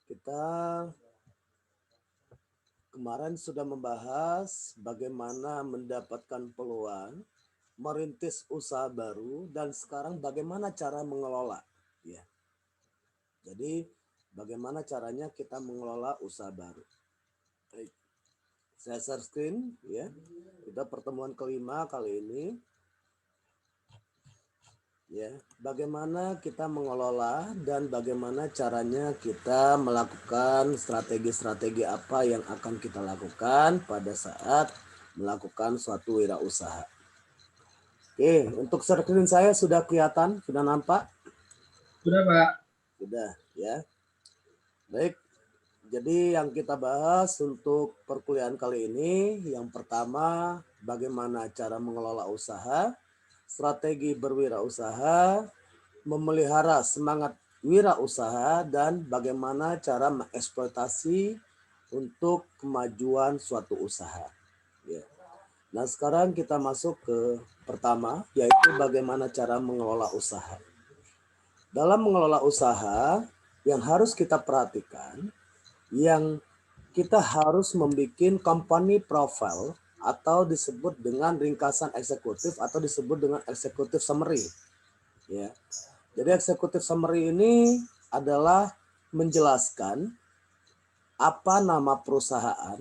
Kita kemarin sudah membahas bagaimana mendapatkan peluang, merintis usaha baru, dan sekarang bagaimana cara mengelola. Ya, jadi bagaimana caranya kita mengelola usaha baru. Baik, saya share screen. Ya, kita pertemuan kelima kali ini. Ya, bagaimana kita mengelola dan bagaimana caranya kita melakukan strategi-strategi apa yang akan kita lakukan pada saat melakukan suatu wirausaha. Oke, untuk screen saya sudah kelihatan, sudah nampak? Sudah, Pak. Sudah, ya. Baik, jadi yang kita bahas untuk perkuliahan kali ini, yang pertama, bagaimana cara mengelola usaha, strategi berwirausaha, memelihara semangat wirausaha, dan bagaimana cara mengeksploitasi untuk kemajuan suatu usaha. Ya. Nah, sekarang kita masuk ke pertama, yaitu bagaimana cara mengelola usaha. Dalam mengelola usaha, yang harus kita perhatikan, yang kita harus membuat company profile atau disebut dengan ringkasan eksekutif atau disebut dengan executive summary. Ya. Jadi executive summary ini adalah menjelaskan apa nama perusahaan,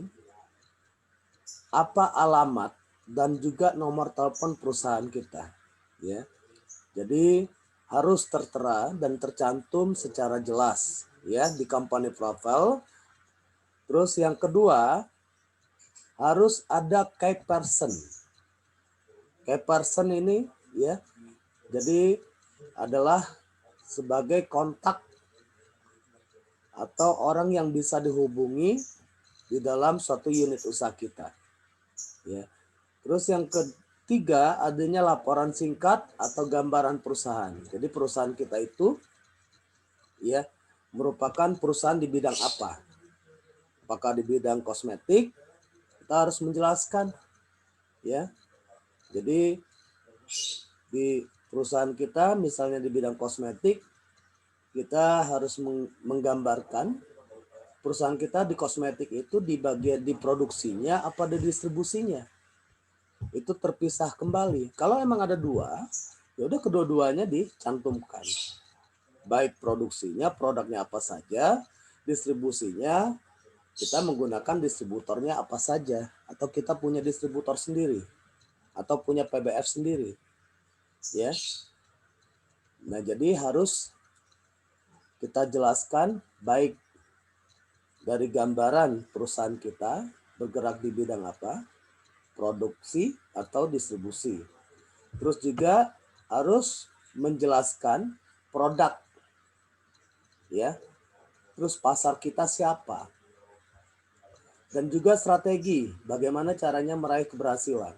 apa alamat, dan juga nomor telepon perusahaan kita. Ya. Jadi harus tertera dan tercantum secara jelas ya di company profile. Terus yang kedua, harus ada key person. Key person ini ya, jadi adalah sebagai kontak atau orang yang bisa dihubungi di dalam suatu unit usaha kita. Ya. Terus yang ketiga, adanya laporan singkat atau gambaran perusahaan. Jadi perusahaan kita itu ya merupakan perusahaan di bidang apa? Apakah di bidang kosmetik? Kita harus menjelaskan ya. Jadi di perusahaan kita misalnya di bidang kosmetik, kita harus menggambarkan perusahaan kita di kosmetik itu di bagian di produksinya apa di distribusinya. Itu terpisah kembali. Kalau emang ada dua, ya udah kedua-duanya dicantumkan. Baik produksinya, produknya apa saja, distribusinya kita menggunakan distributornya apa saja, atau kita punya distributor sendiri, atau punya PBF sendiri, ya. Nah jadi harus kita jelaskan baik dari gambaran perusahaan kita bergerak di bidang apa, produksi atau distribusi. Terus juga harus menjelaskan produk, ya. Terus pasar kita siapa, dan juga strategi bagaimana caranya meraih keberhasilan.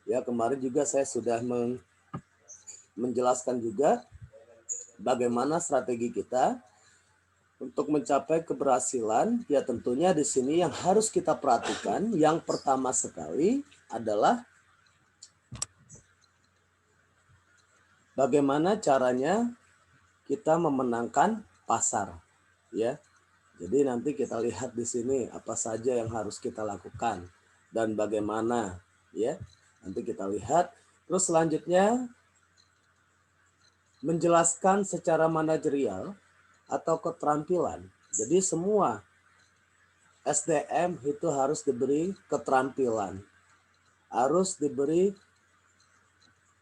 Ya, kemarin juga saya sudah menjelaskan juga bagaimana strategi kita untuk mencapai keberhasilan. Ya, tentunya di sini yang harus kita perhatikan yang pertama sekali adalah bagaimana caranya kita memenangkan pasar. Ya, jadi nanti kita lihat di sini apa saja yang harus kita lakukan dan bagaimana, ya. Nanti kita lihat. Terus selanjutnya menjelaskan secara manajerial atau keterampilan. Jadi semua SDM itu harus diberi keterampilan, harus diberi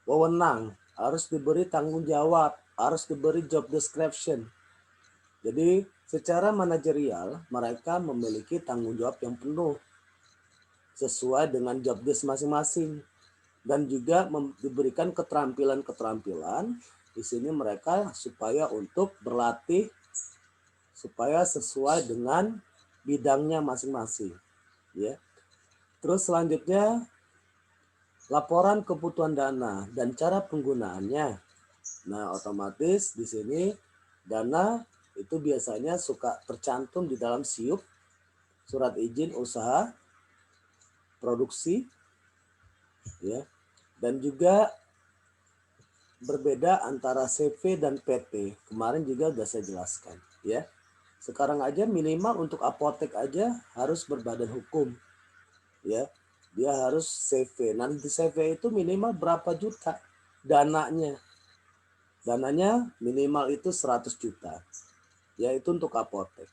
wewenang, harus diberi tanggung jawab, harus diberi job description. Jadi secara manajerial mereka memiliki tanggung jawab yang penuh sesuai dengan job desk masing-masing, dan juga diberikan keterampilan-keterampilan di sini mereka supaya untuk berlatih supaya sesuai dengan bidangnya masing-masing, ya. Terus selanjutnya laporan kebutuhan dana dan cara penggunaannya. Nah, otomatis di sini dana itu biasanya suka tercantum di dalam SIUP, surat izin usaha produksi, ya. Dan juga berbeda antara CV dan PT. Kemarin juga sudah saya jelaskan, ya. Sekarang aja minimal untuk apotek aja harus berbadan hukum, ya. Dia harus CV. Nanti di CV itu minimal berapa juta dananya. Dananya minimal itu 100 juta. Yaitu untuk apotek.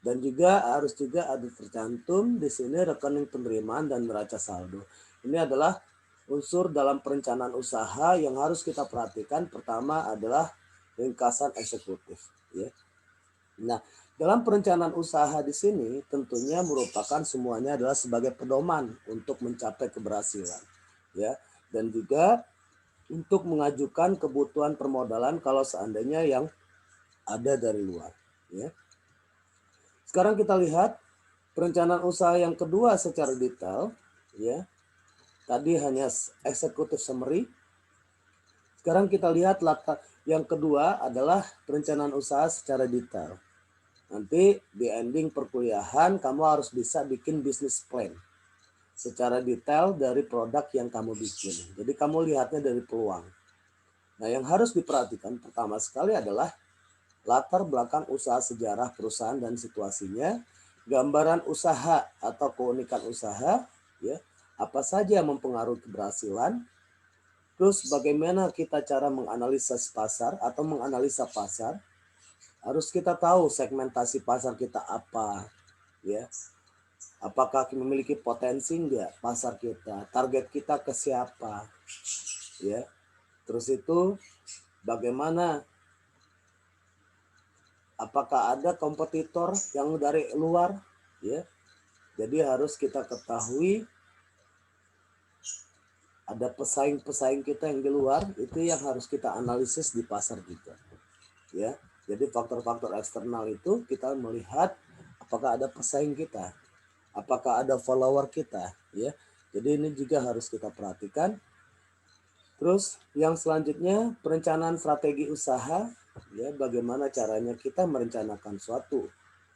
Dan juga harus juga ada tercantum di sini rekening penerimaan dan neraca saldo. Ini adalah unsur dalam perencanaan usaha yang harus kita perhatikan. Pertama adalah ringkasan eksekutif, ya. Nah, dalam perencanaan usaha di sini tentunya merupakan semuanya adalah sebagai pedoman untuk mencapai keberhasilan, ya. Dan juga untuk mengajukan kebutuhan permodalan kalau seandainya yang ada dari luar, ya. Sekarang kita lihat perencanaan usaha yang kedua secara detail, ya. Tadi hanya eksekutif summary. Sekarang kita lihat latar yang kedua adalah perencanaan usaha secara detail. Nanti di ending perkuliahan kamu harus bisa bikin bisnis plan secara detail dari produk yang kamu bikin. Jadi kamu lihatnya dari peluang. Nah, yang harus diperhatikan pertama sekali adalah latar belakang usaha, sejarah perusahaan dan situasinya, gambaran usaha atau keunikan usaha, ya, apa saja yang mempengaruhi keberhasilan, terus bagaimana kita cara menganalisa pasar atau menganalisa pasar, harus kita tahu segmentasi pasar kita apa, ya, apakah memiliki potensi enggak pasar kita, target kita ke siapa, ya, terus itu bagaimana, apakah ada kompetitor yang dari luar, ya. Jadi harus kita ketahui ada pesaing-pesaing kita yang di luar, itu yang harus kita analisis di pasar juga, ya. Jadi faktor-faktor eksternal itu kita melihat apakah ada pesaing kita, apakah ada follower kita, ya. Jadi ini juga harus kita perhatikan. Terus yang selanjutnya perencanaan strategi usaha, ya, bagaimana caranya kita merencanakan suatu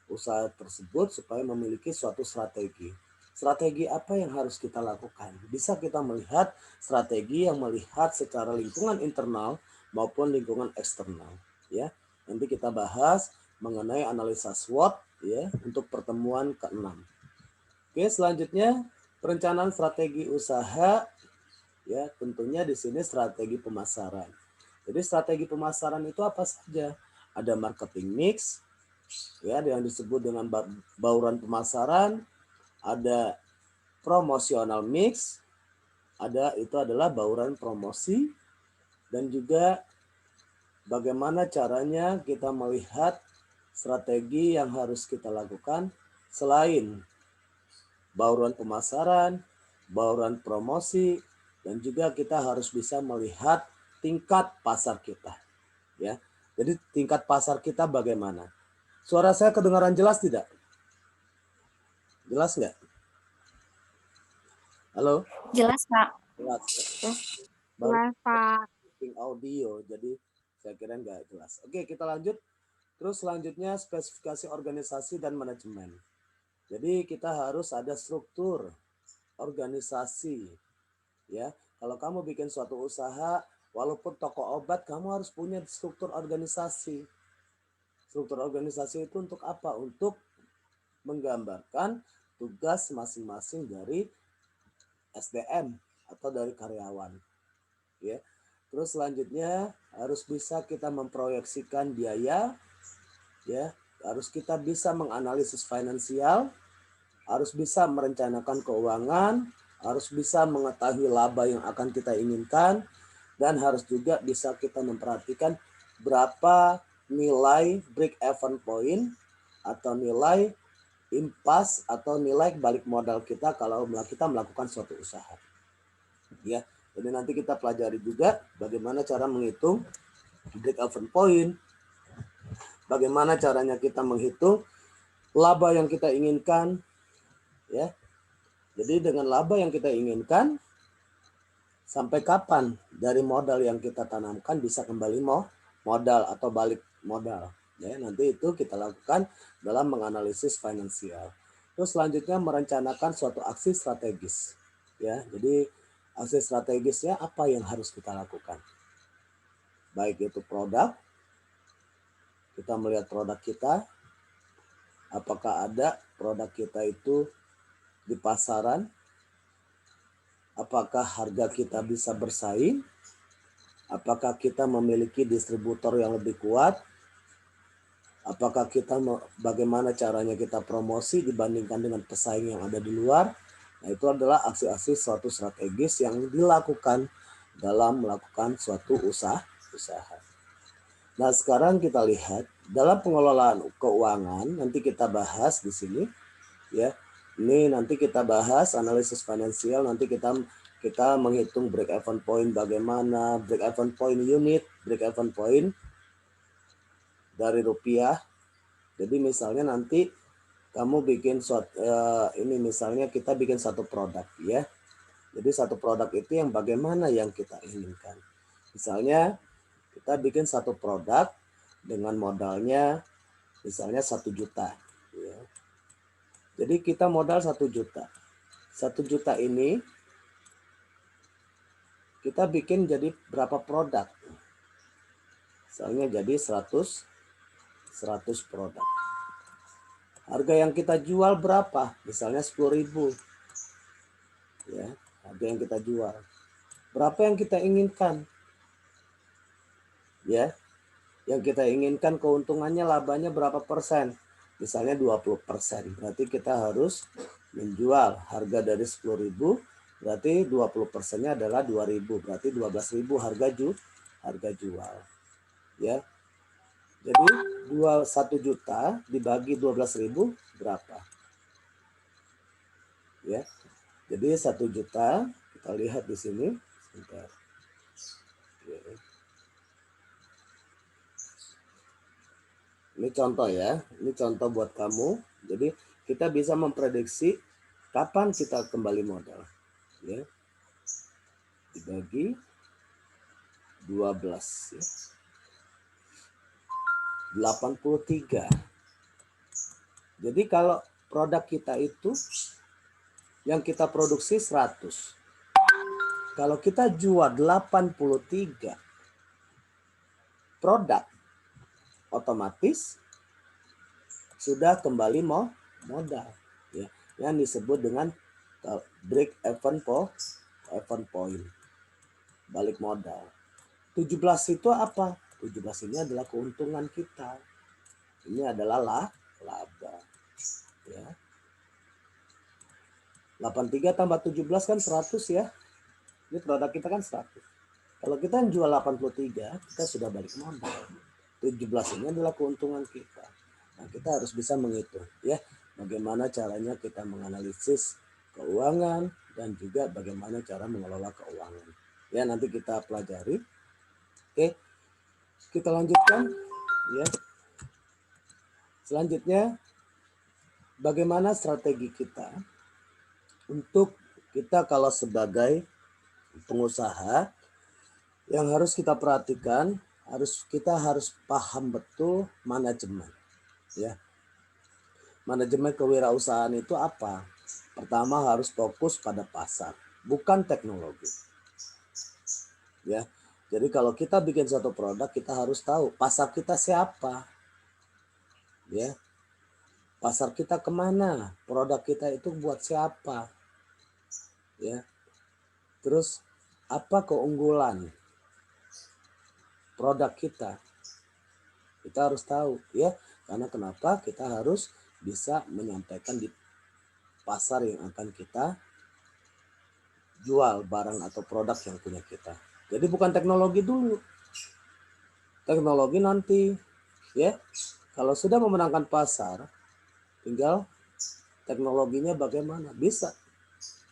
usaha tersebut supaya memiliki suatu strategi. Strategi apa yang harus kita lakukan? Bisa kita melihat strategi yang melihat secara lingkungan internal maupun lingkungan eksternal, ya. Nanti kita bahas mengenai analisa SWOT, ya, untuk pertemuan ke-6. Oke, selanjutnya perencanaan strategi usaha, ya, tentunya di sini strategi pemasaran. Jadi strategi pemasaran itu apa saja? Ada marketing mix, ya, yang disebut dengan bauran pemasaran, ada promotional mix, itu adalah bauran promosi, dan juga bagaimana caranya kita melihat strategi yang harus kita lakukan selain bauran pemasaran, bauran promosi, dan juga kita harus bisa melihat tingkat pasar kita, ya. Jadi tingkat pasar kita bagaimana? Suara saya kedengaran jelas tidak? Jelas nggak? Halo? Jelas, Pak. Jelas, ya? Baru Jelas, Pak. audio, jadi saya kira nggak jelas. Oke, kita lanjut. Terus selanjutnya spesifikasi organisasi dan manajemen. Jadi kita harus ada struktur organisasi, ya. Kalau kamu bikin suatu usaha, walaupun toko obat, kamu harus punya struktur organisasi. Struktur organisasi itu untuk apa? Untuk menggambarkan tugas masing-masing dari SDM atau dari karyawan, ya. Terus selanjutnya harus bisa kita memproyeksikan biaya, ya. Harus kita bisa menganalisis finansial, harus bisa merencanakan keuangan, harus bisa mengetahui laba yang akan kita inginkan, dan harus juga bisa kita memperhatikan berapa nilai break even point atau nilai impas atau nilai balik modal kita kalau kita melakukan suatu usaha, ya. Jadi nanti kita pelajari juga bagaimana cara menghitung break even point, bagaimana caranya kita menghitung laba yang kita inginkan, ya. Jadi dengan laba yang kita inginkan, sampai kapan dari modal yang kita tanamkan bisa kembali modal atau balik modal, ya. Nanti itu kita lakukan dalam menganalisis finansial. Terus selanjutnya merencanakan suatu aksi strategis, ya. Jadi aksi strategisnya apa yang harus kita lakukan? Baik itu produk, kita melihat produk kita, Apakah ada produk kita itu di pasaran? Apakah harga kita bisa bersaing? Apakah kita memiliki distributor yang lebih kuat? Apakah kita bagaimana caranya kita promosi dibandingkan dengan pesaing yang ada di luar? Nah, itu adalah aksi-aksi suatu strategis yang dilakukan dalam melakukan suatu usaha. Nah, sekarang kita lihat dalam pengelolaan keuangan, nanti kita bahas di sini ya. Ini nanti kita bahas analisis finansial, nanti kita menghitung break even point bagaimana, break even point unit, break even point dari rupiah. Jadi misalnya nanti kamu bikin ini misalnya kita bikin satu produk ya. Jadi satu produk itu yang bagaimana yang kita inginkan. Misalnya kita bikin satu produk dengan modalnya misalnya 1 juta. Ya. Jadi kita modal 1 juta. 1 juta ini kita bikin jadi berapa produk. Misalnya jadi 100 produk. Harga yang kita jual berapa? Misalnya 10.000. Ya, harga yang kita jual. Berapa yang kita inginkan? Ya. Yang kita inginkan keuntungannya labanya berapa persen? Misalnya 20%. Berarti kita harus menjual harga dari 10.000, berarti 20%-nya adalah 2.000, berarti 12.000 harga jual. Ya. Jadi 1 juta dibagi 12.000 berapa? Ya. Jadi 1 juta kita lihat di sini. Sebentar. Ya. Ini contoh ya. Ini contoh buat kamu. Jadi kita bisa memprediksi kapan kita kembali modal. Ya. Dibagi 12 ya. 83. Jadi kalau produk kita itu yang kita produksi 100. Kalau kita jual 83 produk, otomatis sudah kembali modal ya. Yang disebut dengan break even point. Balik modal. 17 itu apa? 17 ini adalah keuntungan kita. Ini adalah laba. Ya. 83 tambah 17 kan 100 ya. Ini produk kita kan 100. Kalau kita jual 83, kita sudah balik modal. 17 ini adalah keuntungan kita. Nah, kita harus bisa menghitung ya. Bagaimana caranya kita menganalisis keuangan dan juga bagaimana cara mengelola keuangan. Ya, nanti kita pelajari. Oke. Kita lanjutkan ya. Selanjutnya bagaimana strategi kita untuk kita kalau sebagai pengusaha yang harus kita perhatikan, kita harus paham betul manajemen ya. Manajemen kewirausahaan itu apa? Pertama harus fokus pada pasar, bukan teknologi. Ya. Jadi kalau kita bikin satu produk, kita harus tahu pasar kita siapa. Ya. Pasar kita kemana? Produk kita itu buat siapa? Ya. Terus apa keunggulan produk kita? Kita harus tahu ya. Karena kenapa? Kita harus bisa menyampaikan di pasar yang akan kita jual barang atau produk yang punya kita. Jadi bukan teknologi dulu. Teknologi nanti ya. Kalau sudah memenangkan pasar, tinggal teknologinya bagaimana? Bisa.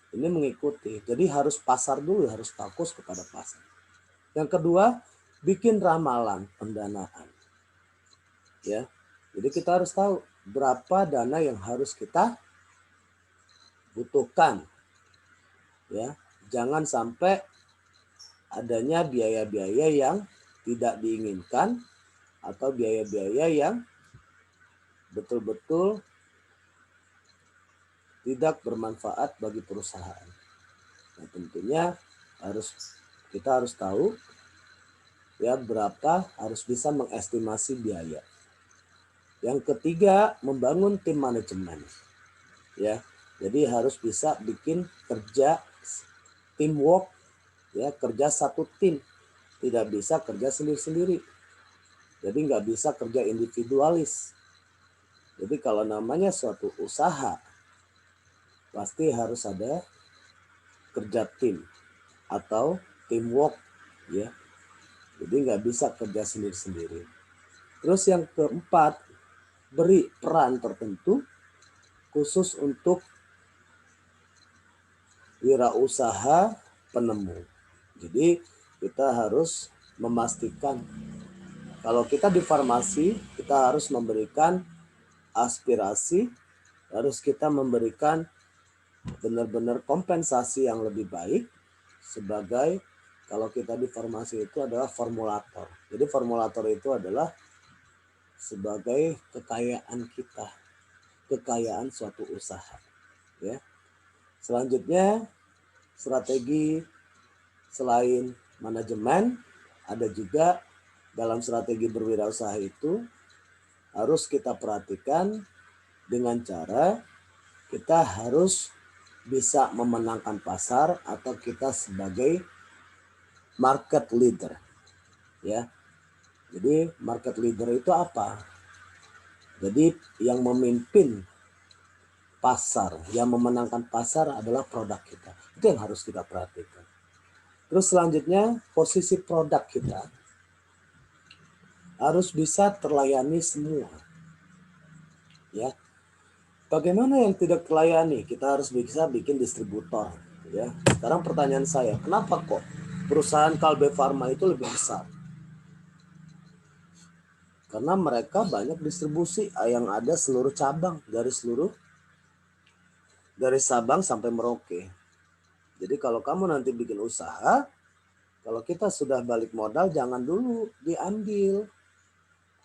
Ini mengikuti. Jadi harus pasar dulu, harus fokus kepada pasar. Yang kedua, bikin ramalan pendanaan. Ya. Jadi kita harus tahu berapa dana yang harus kita butuhkan. Ya. Jangan sampai adanya biaya-biaya yang tidak diinginkan atau biaya-biaya yang betul-betul tidak bermanfaat bagi perusahaan. Nah, tentunya kita harus tahu ya berapa, harus bisa mengestimasi biaya. Yang ketiga, membangun tim manajemen. Ya, jadi harus bisa bikin kerja teamwork, ya, kerja satu tim. Tidak bisa kerja sendiri-sendiri. Jadi nggak bisa kerja individualis. Jadi kalau namanya suatu usaha, pasti harus ada kerja tim atau teamwork, ya. Jadi nggak bisa kerja sendiri-sendiri. Terus yang keempat, beri peran tertentu khusus untuk wirausaha penemu. Jadi kita harus memastikan kalau kita di farmasi, kita harus memberikan aspirasi, harus kita memberikan benar-benar kompensasi yang lebih baik sebagai kalau kita di farmasi itu adalah formulator. Jadi formulator itu adalah sebagai kekayaan kita, kekayaan suatu usaha. Ya. Selanjutnya strategi selain manajemen, ada juga dalam strategi berwirausaha itu harus kita perhatikan dengan cara kita harus bisa memenangkan pasar atau kita sebagai market leader. Ya. Jadi market leader itu apa? Jadi yang memimpin pasar, yang memenangkan pasar adalah produk kita. Itu yang harus kita perhatikan. Terus selanjutnya posisi produk kita harus bisa terlayani semua. Ya. Bagaimana yang tidak terlayani? Kita harus bisa bikin distributor. Ya. Sekarang pertanyaan saya, kenapa kok perusahaan Kalbe Farma itu lebih besar? Karena mereka banyak distribusi yang ada seluruh cabang dari Sabang sampai Merauke. Jadi kalau kamu nanti bikin usaha, kalau kita sudah balik modal jangan dulu diambil.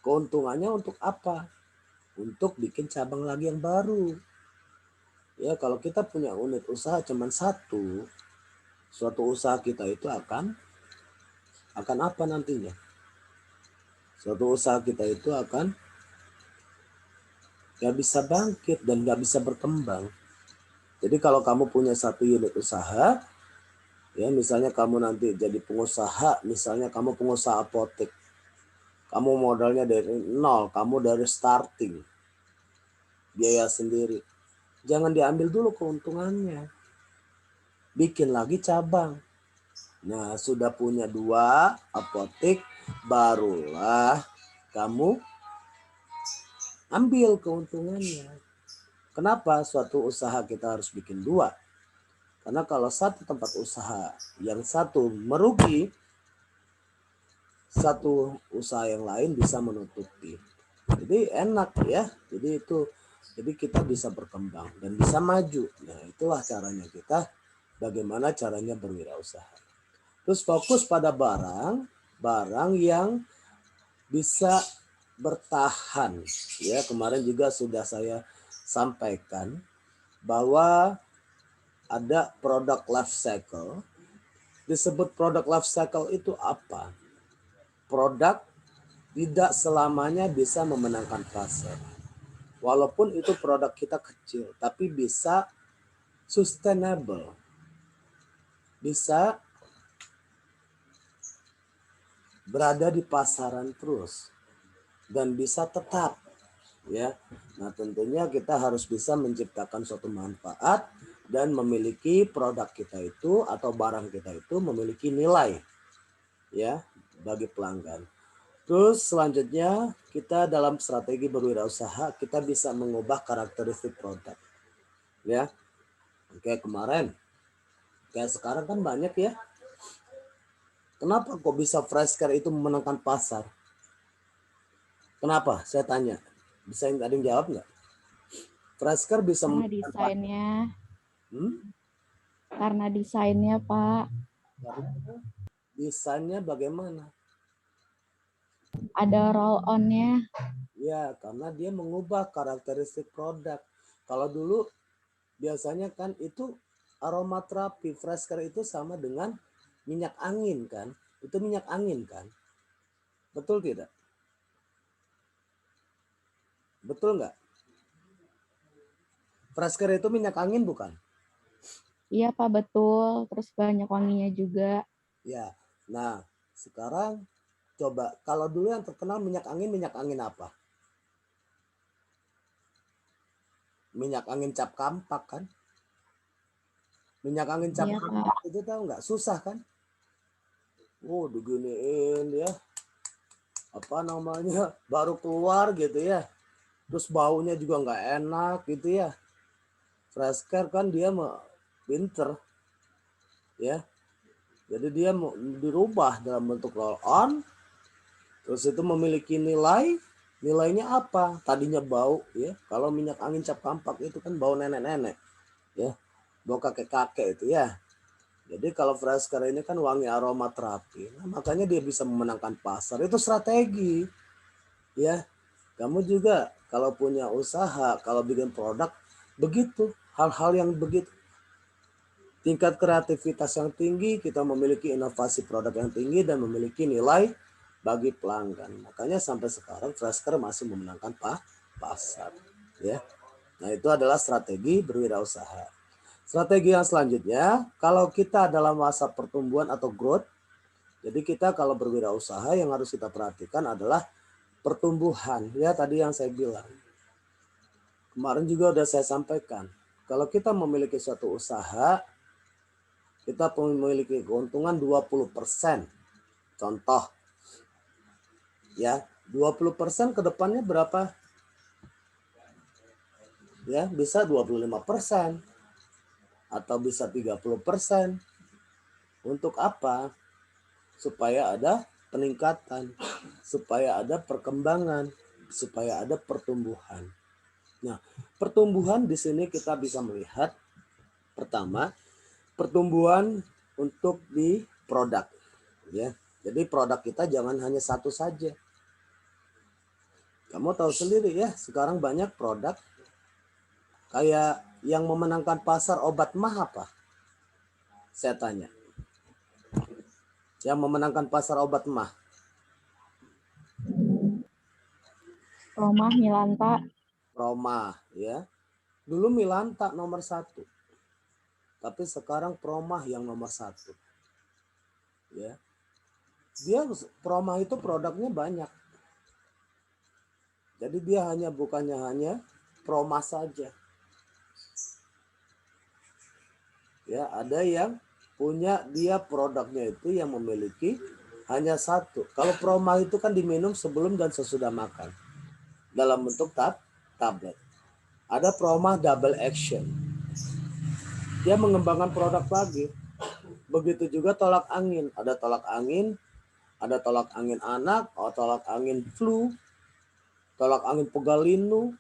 Keuntungannya untuk apa? Untuk bikin cabang lagi yang baru. Ya, kalau kita punya unit usaha cuma satu, suatu usaha kita itu akan apa nantinya? Suatu usaha kita itu akan nggak bisa bangkit dan nggak bisa berkembang. Jadi kalau kamu punya satu unit usaha, ya misalnya kamu nanti jadi pengusaha, misalnya kamu pengusaha apotek, kamu modalnya dari nol, kamu dari starting, biaya sendiri. Jangan diambil dulu keuntungannya. Bikin lagi cabang. Nah, sudah punya 2 apotek, barulah kamu ambil keuntungannya. Kenapa suatu usaha kita harus bikin 2? Karena kalau satu tempat usaha yang satu merugi, satu usaha yang lain bisa menutupi. Jadi enak ya. Jadi kita bisa berkembang dan bisa maju. Nah, itulah caranya kita, bagaimana caranya berwirausaha. Terus fokus pada barang yang bisa bertahan. Ya, kemarin juga sudah saya sampaikan bahwa ada produk life cycle. Disebut produk life cycle itu apa? Produk tidak selamanya bisa memenangkan pasar. Walaupun itu produk kita kecil, tapi bisa sustainable. Bisa berada di pasaran terus dan bisa tetap, ya. Nah, tentunya kita harus bisa menciptakan suatu manfaat dan memiliki produk kita itu atau barang kita itu memiliki nilai, ya, bagi pelanggan. Terus selanjutnya kita dalam strategi berwirausaha kita bisa mengubah karakteristik produk, ya. Kayak kemarin, kayak sekarang kan banyak ya. Kenapa kok bisa fresh care itu memenangkan pasar? Kenapa? Saya tanya. Bisa ada yang jawab nggak? Fresh care bisa Karena memenangkan pasar. desainnya, Hmm? karena desainnya Pak, Karena desainnya bagaimana? ada roll on-nya. Ya, karena dia mengubah karakteristik produk. Kalau dulu biasanya kan itu aromaterapi, fresh care itu sama dengan minyak angin kan? Itu minyak angin kan? Betul tidak? Betul nggak? Fresh care itu minyak angin bukan? Iya Pak, betul. Terus banyak wanginya juga. Ya. Nah, sekarang coba kalau dulu yang terkenal minyak angin apa? Minyak angin cap kampak kan? Minyak angin cap Iya Pak. kampak itu tahu nggak? Susah kan? Oh, diginiin ya. Apa namanya? Baru keluar gitu ya. Terus baunya juga nggak enak gitu ya. Fresh care kan dia pinter ya. Jadi dia mau dirubah dalam bentuk roll on. Terus itu memiliki nilainya apa? Tadinya bau ya. Kalau minyak angin cap kampak itu kan bau nenek-nenek ya. Bau kakek-kakek itu ya. Jadi kalau fresh care ini kan wangi aroma terapi. Nah, makanya dia bisa memenangkan pasar. Itu strategi ya. Kamu juga kalau punya usaha, kalau bikin produk begitu, hal-hal yang begitu. Tingkat kreativitas yang tinggi, kita memiliki inovasi produk yang tinggi dan memiliki nilai bagi pelanggan. Makanya sampai sekarang fresh care masih memenangkan pasar ya. Nah, itu adalah strategi berwirausaha. Strategi yang selanjutnya, kalau kita dalam masa pertumbuhan atau growth, jadi kita kalau berwirausaha yang harus kita perhatikan adalah pertumbuhan. Ya, tadi yang saya bilang. Kemarin juga sudah saya sampaikan. Kalau kita memiliki suatu usaha, kita memiliki keuntungan 20%. Contoh, ya, 20% ke depannya berapa? Ya, bisa 25% atau bisa 30%. Untuk apa? Supaya ada peningkatan, supaya ada perkembangan, supaya ada pertumbuhan. Nah, pertumbuhan di sini kita bisa melihat pertama, pertumbuhan untuk di produk ya. Jadi produk kita jangan hanya satu saja. Kamu tahu sendiri ya, sekarang banyak produk kayak yang memenangkan pasar obat mah apa? Saya tanya. Yang memenangkan pasar obat mah. Romah, Milanta. Proma ya. Dulu Milanta nomor 1. Tapi sekarang Promah yang nomor 1. Ya. Dia Promah itu produknya banyak. Jadi dia bukannya hanya Promah saja. Ya, ada yang punya dia produknya itu yang memiliki hanya satu. Kalau Promah itu kan diminum sebelum dan sesudah makan dalam bentuk tablet. Ada Promah double action. Dia mengembangkan produk lagi. Begitu juga tolak angin. Ada tolak angin anak, tolak angin flu, tolak angin pegalinu,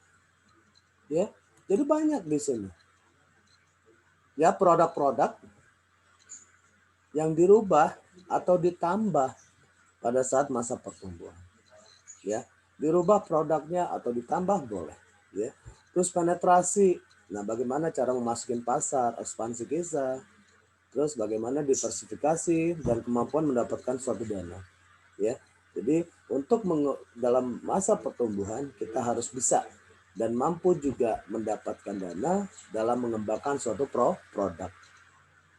ya. Jadi banyak di sini. Ya, produk-produk yang dirubah atau ditambah pada saat masa pertumbuhan. Ya, dirubah produknya atau ditambah boleh, ya. Terus penetrasi. Nah, bagaimana cara memasukin pasar, ekspansi kita. Terus bagaimana diversifikasi dan kemampuan mendapatkan suatu dana, ya. Jadi untuk dalam masa pertumbuhan kita harus bisa dan mampu juga mendapatkan dana dalam mengembangkan suatu produk.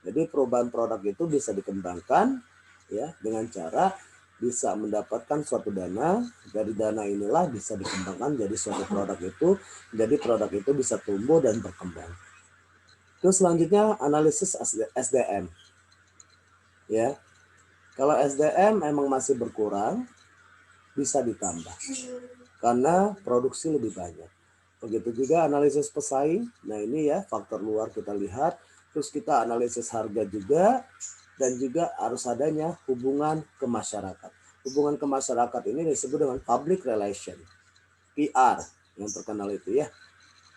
Jadi perubahan produk itu bisa dikembangkan ya dengan cara bisa mendapatkan suatu dana, dari dana inilah bisa dikembangkan jadi suatu produk itu, jadi produk itu bisa tumbuh dan berkembang. Terus selanjutnya analisis SDM. Ya. Kalau SDM emang masih berkurang, bisa ditambah karena produksi lebih banyak. Begitu juga analisis pesaing. Nah, ini ya faktor luar kita lihat. Terus kita analisis harga juga, dan juga harus adanya hubungan ke masyarakat. Hubungan ke masyarakat ini disebut dengan public relation, PR yang terkenal itu ya.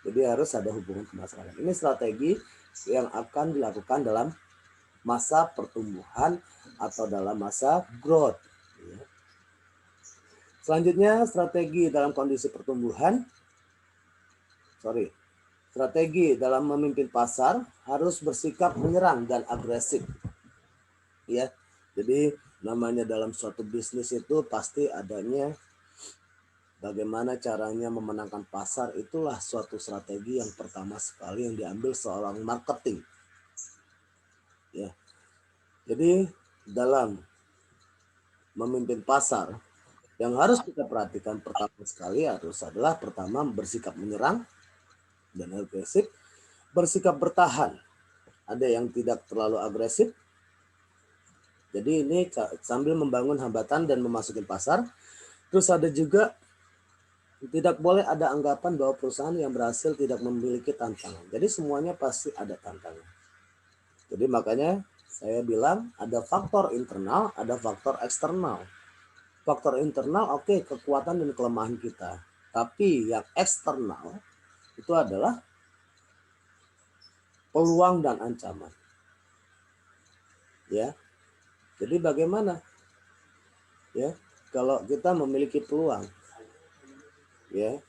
Jadi harus ada hubungan ke masyarakat. Ini strategi yang akan dilakukan dalam masa pertumbuhan atau dalam masa growth. Selanjutnya strategi dalam kondisi pertumbuhan. Strategi dalam memimpin pasar harus bersikap menyerang dan agresif. Ya. Jadi namanya dalam suatu bisnis itu pasti adanya bagaimana caranya memenangkan pasar, itulah suatu strategi yang pertama sekali yang diambil seorang marketing. Ya. Jadi dalam memimpin pasar, yang harus kita perhatikan pertama sekali adalah pertama bersikap menyerang dan agresif, bersikap bertahan. Ada yang tidak terlalu agresif. Jadi ini sambil membangun hambatan dan memasuki pasar. Terus ada juga tidak boleh ada anggapan bahwa perusahaan yang berhasil tidak memiliki tantangan. Jadi semuanya pasti ada tantangan. Jadi makanya saya bilang ada faktor internal, ada faktor eksternal. Faktor internal oke, kekuatan dan kelemahan kita. Tapi yang eksternal itu adalah peluang dan ancaman. Ya. Jadi bagaimana? Ya, kalau kita memiliki peluang, ya,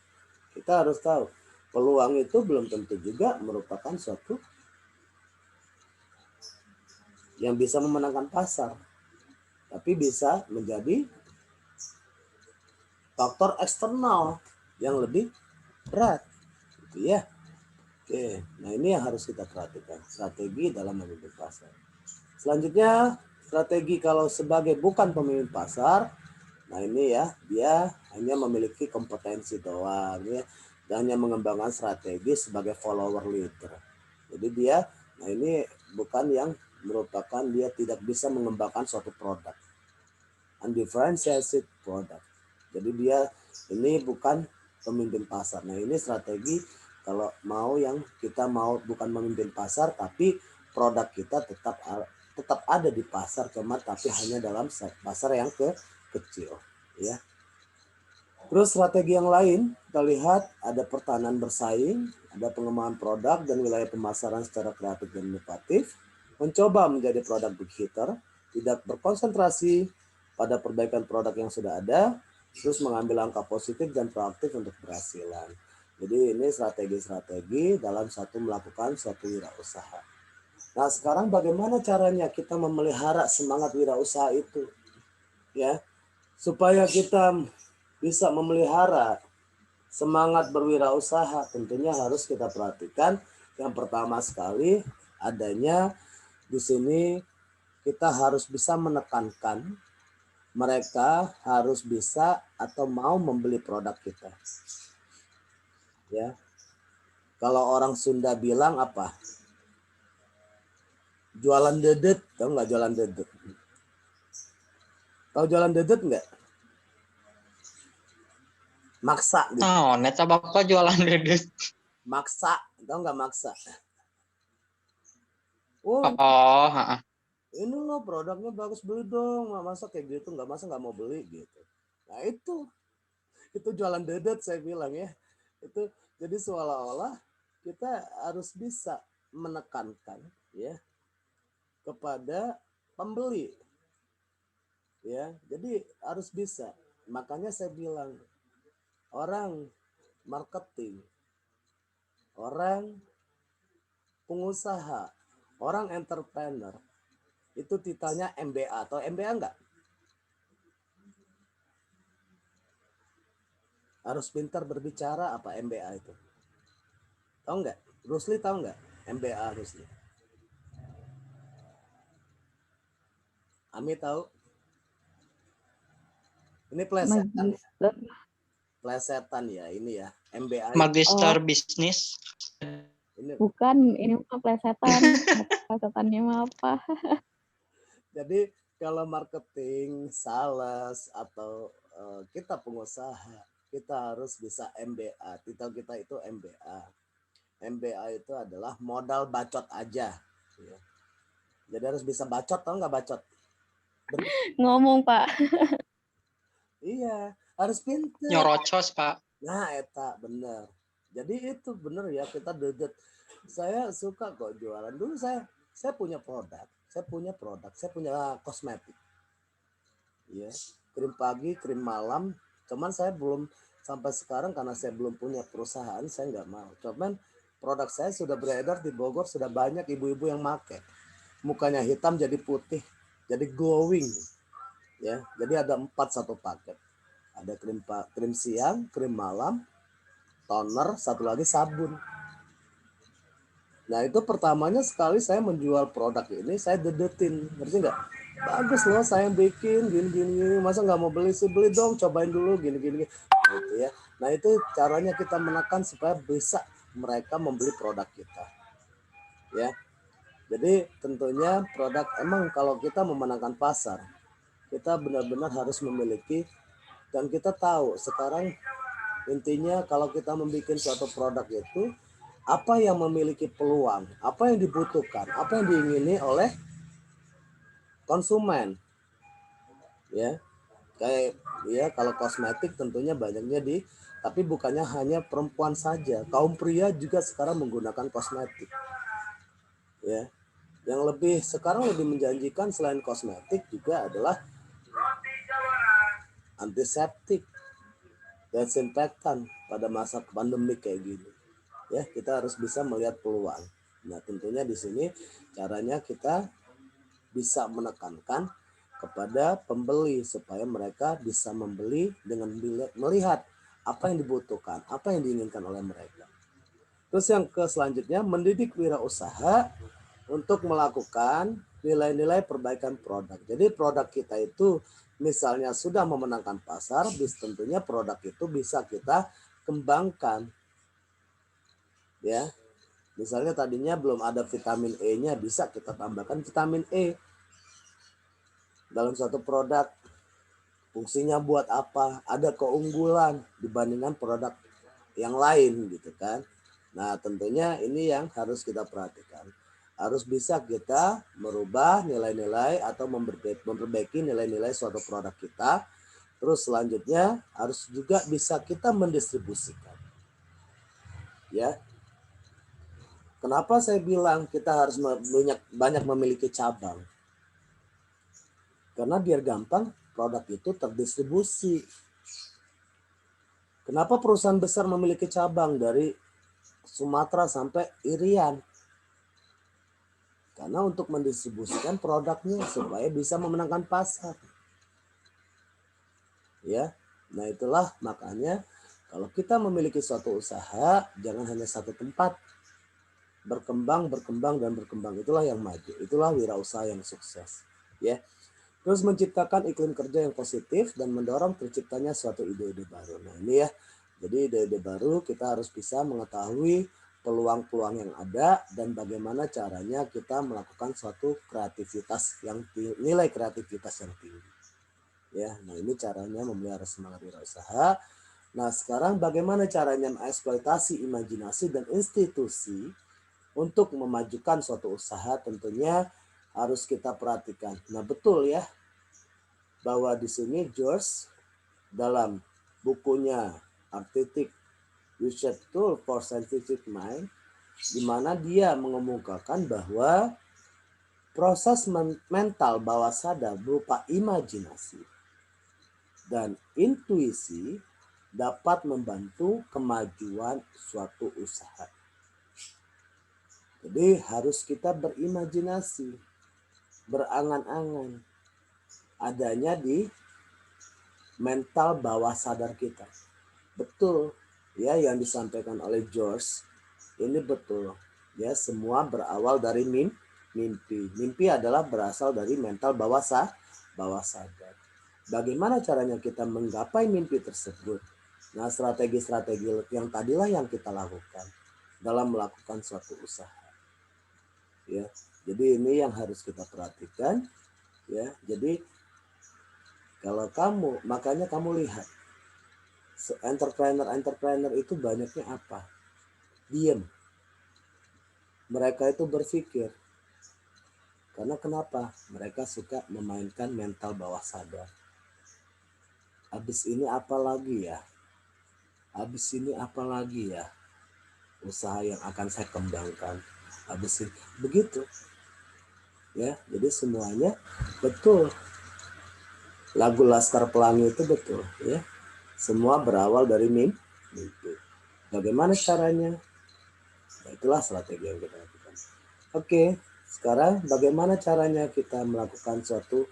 kita harus tahu peluang itu belum tentu juga merupakan suatu yang bisa memenangkan pasar, tapi bisa menjadi faktor eksternal yang lebih berat, gitu ya. Oke, nah ini yang harus kita perhatikan, strategi dalam memimpin pasar. Selanjutnya, strategi kalau sebagai bukan pemimpin pasar, nah ini ya, dia hanya memiliki kompetensi doang ya, dan hanya mengembangkan strategi sebagai follower leader. Jadi dia, nah ini bukan yang merupakan dia tidak bisa mengembangkan suatu produk, undifferentiated product. Jadi dia ini bukan pemimpin pasar. Nah ini strategi kalau mau yang kita mau bukan memimpin pasar, tapi produk kita tetap ada di pasar, cuma tapi hanya dalam pasar yang kecil, ya. Terus strategi yang lain kita lihat ada pertahanan bersaing, ada pengembangan produk dan wilayah pemasaran secara kreatif dan inovatif, mencoba menjadi produk big hitter, tidak berkonsentrasi pada perbaikan produk yang sudah ada, terus mengambil langkah positif dan proaktif untuk keberhasilan. Jadi ini strategi-strategi dalam satu melakukan suatu wirausaha. Nah sekarang bagaimana caranya kita memelihara semangat wirausaha itu, ya, supaya kita bisa memelihara semangat berwirausaha, tentunya harus kita perhatikan. Yang pertama sekali adanya di sini kita harus bisa menekankan mereka harus bisa atau mau membeli produk kita. Ya. Kalau orang Sunda bilang apa? Jualan dedet, tahu nggak jualan dedet? Tahu jualan dedet nggak? Maksa gitu. Oh, neta bapak jualan dedet. Maksa, tahu nggak maksa? Oh, Oh, ini loh produknya bagus, beli dong. Masa kayak gitu, masa nggak mau beli gitu. Nah itu jualan dedet saya bilang ya. Itu jadi seolah-olah kita harus bisa menekankan ya kepada pembeli, ya. Jadi harus bisa. Makanya saya bilang orang marketing, orang pengusaha, orang entrepreneur itu titelnya MBA atau MBA enggak? Harus pintar berbicara apa MBA itu? Tahu nggak? Rusli tahu nggak? MBA Rusli. Ami tahu? Ini plesetan. Magister. Plesetan ya ini ya. MBA. Magister bisnis. Ini. Bukan, ini mah plesetan. Plesetannya mah apa? Jadi kalau marketing, sales atau kita pengusaha, kita harus bisa MBA. Titel kita itu MBA. MBA itu adalah modal bacot aja. Ya. Jadi harus bisa bacot, tahu nggak bacot? Ngomong, Pak. Iya, harus pintar. Nyorocos, Pak. Nah, eta bener. Jadi itu bener ya, kita dedet. Saya suka kok jualan. Dulu saya punya produk. Saya punya kosmetik. Ya, krim pagi, krim malam. Cuman saya belum sampai sekarang karena saya belum punya perusahaan, saya nggak mau. Cuman produk saya sudah beredar di Bogor, sudah banyak ibu-ibu yang make. Mukanya hitam jadi putih, jadi glowing. Ya, jadi ada 4 satu paket. Ada krim siang, krim malam, toner, satu lagi sabun. Nah itu pertamanya sekali saya menjual produk ini, saya dedetin, ngerti nggak? Bagus loh saya bikin gini, masa nggak mau beli sih? Beli dong, cobain dulu gini. Gitu ya. Nah itu caranya kita menekan supaya bisa mereka membeli produk kita. Ya, jadi tentunya produk emang kalau kita memenangkan pasar, kita benar-benar harus memiliki dan kita tahu sekarang intinya kalau kita membuat suatu produk itu apa yang memiliki peluang, apa yang dibutuhkan, apa yang diingini oleh konsumen, ya. Kayak ya kalau kosmetik tentunya banyaknya tapi bukannya hanya perempuan saja, kaum pria juga sekarang menggunakan kosmetik, ya. Yang sekarang lebih menjanjikan selain kosmetik juga adalah antiseptik, desinfektan pada masa pandemi kayak gini. Ya, kita harus bisa melihat peluang. Nah, tentunya di sini caranya kita bisa menekankan kepada pembeli supaya mereka bisa membeli dengan melihat apa yang dibutuhkan, apa yang diinginkan oleh mereka. Terus yang selanjutnya mendidik wirausaha untuk melakukan nilai-nilai perbaikan produk. Jadi produk kita itu misalnya sudah memenangkan pasar, tentunya produk itu bisa kita kembangkan. Ya, misalnya tadinya belum ada vitamin E-nya, bisa kita tambahkan vitamin E dalam satu produk. Fungsinya buat apa? Ada keunggulan dibandingkan produk yang lain gitu kan. Nah, tentunya ini yang harus kita perhatikan. Harus bisa kita merubah nilai-nilai atau memperbaiki nilai-nilai suatu produk kita. Terus selanjutnya harus juga bisa kita mendistribusikan. Ya. Kenapa saya bilang kita harus banyak memiliki cabang? Karena biar gampang produk itu terdistribusi. Kenapa perusahaan besar memiliki cabang dari Sumatera sampai Irian? Karena untuk mendistribusikan produknya supaya bisa memenangkan pasar. Ya, nah itulah makanya kalau kita memiliki suatu usaha, jangan hanya satu tempat. Berkembang. Itulah yang maju. Itulah wirausaha yang sukses. Ya. Terus menciptakan iklim kerja yang positif dan mendorong terciptanya suatu ide-ide baru. Nah ini ya, jadi ide-ide baru kita harus bisa mengetahui peluang-peluang yang ada dan bagaimana caranya kita melakukan suatu kreativitas yang nilai kreativitas yang tinggi. Ya, nah ini caranya memelihara semangat wirausaha. Nah sekarang bagaimana caranya mengeksploitasi imajinasi dan institusi untuk memajukan suatu usaha tentunya harus kita perhatikan. Nah betul ya bahwa di sini George dalam bukunya Artistic Research Tool for Scientific Mind di mana dia mengemukakan bahwa proses mental bawah sadar berupa imajinasi dan intuisi dapat membantu kemajuan suatu usaha. Jadi harus kita berimajinasi, berangan-angan adanya di mental bawah sadar kita. Betul ya yang disampaikan oleh George ini betul ya, semua berawal dari mimpi. Mimpi adalah berasal dari mental bawah sadar. Bagaimana caranya kita menggapai mimpi tersebut? Nah, strategi-strategi yang tadilah yang kita lakukan dalam melakukan suatu usaha. Ya, jadi ini yang harus kita perhatikan ya. Jadi kalau makanya kamu lihat entrepreneur itu banyaknya apa? Diam. Mereka itu berpikir. Karena kenapa? Mereka suka memainkan mental bawah sadar. Habis ini apa lagi ya? Habis ini apa lagi ya? Usaha yang akan saya kembangkan. Habis ini begitu. Ya, jadi semuanya betul. Lagu Laskar Pelangi itu betul, ya. Semua berawal dari mimpi. Bagaimana caranya? Nah, itulah strategi yang kita lakukan. Oke, sekarang bagaimana caranya kita melakukan suatu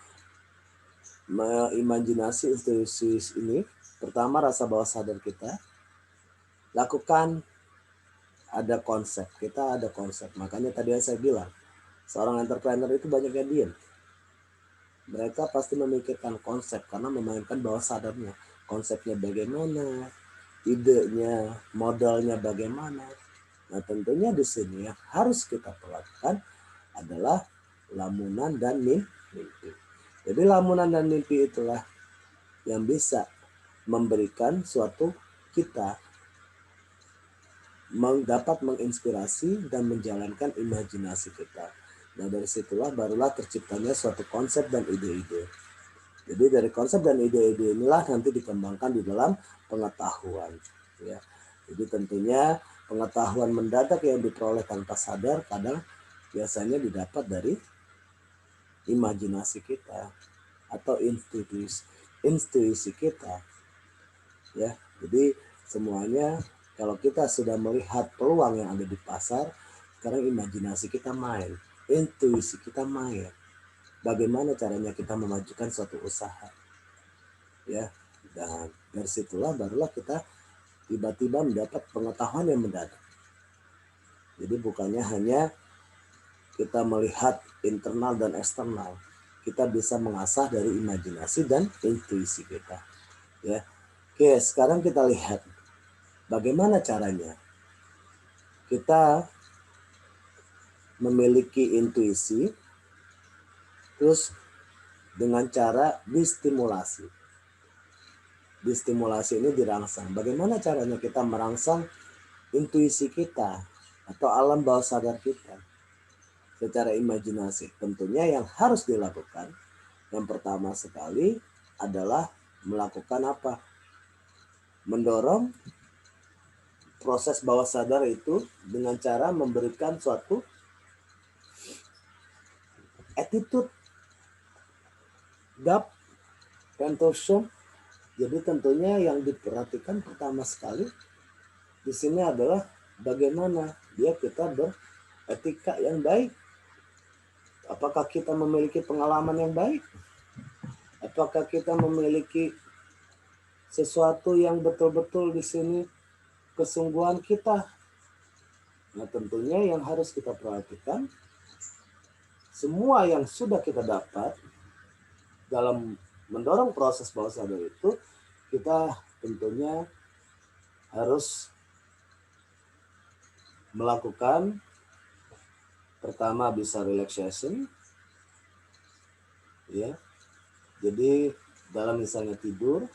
imajinasi institusi ini? Pertama, rasa bawah sadar kita. Lakukan, ada konsep. Kita ada konsep. Makanya tadi saya bilang, seorang entrepreneur itu banyak yang diem. Mereka pasti memikirkan konsep karena memainkan bawah sadarnya. Konsepnya bagaimana, idenya, modalnya bagaimana. Nah, tentunya di sini yang harus kita lakukan adalah lamunan dan mimpi. Jadi lamunan dan mimpi itulah yang bisa memberikan suatu kita dapat menginspirasi dan menjalankan imajinasi kita. Nah, dari situlah barulah terciptanya suatu konsep dan ide-ide. Jadi dari konsep dan ide-ide inilah nanti dikembangkan di dalam pengetahuan. Ya. Jadi tentunya pengetahuan mendadak yang diperoleh tanpa sadar kadang biasanya didapat dari imajinasi kita atau intuisi kita. Ya, jadi semuanya kalau kita sudah melihat peluang yang ada di pasar, sekarang imajinasi kita main, intuisi kita main. Bagaimana caranya kita memajukan suatu usaha, ya. Dan dari situlah barulah kita tiba-tiba mendapat pengetahuan yang mendadak. Jadi bukannya hanya kita melihat internal dan eksternal, kita bisa mengasah dari imajinasi dan intuisi kita, ya. Oke, sekarang kita lihat bagaimana caranya kita memiliki intuisi, terus dengan cara distimulasi. Distimulasi ini dirangsang. Bagaimana caranya kita merangsang intuisi kita atau alam bawah sadar kita secara imajinasi? Tentunya yang harus dilakukan, yang pertama sekali adalah melakukan apa? Mendorong proses bawah sadar itu dengan cara memberikan suatu attitude, gap, contortion. Jadi tentunya yang diperhatikan pertama sekali di sini adalah bagaimana kita beretika yang baik. Apakah kita memiliki pengalaman yang baik? Apakah kita memiliki sesuatu yang betul-betul di sini kesungguhan kita? Nah, tentunya yang harus kita perhatikan, semua yang sudah kita dapat dalam mendorong proses bawah sadar itu, kita tentunya harus melakukan pertama bisa relaxation, ya. Jadi dalam misalnya tidur,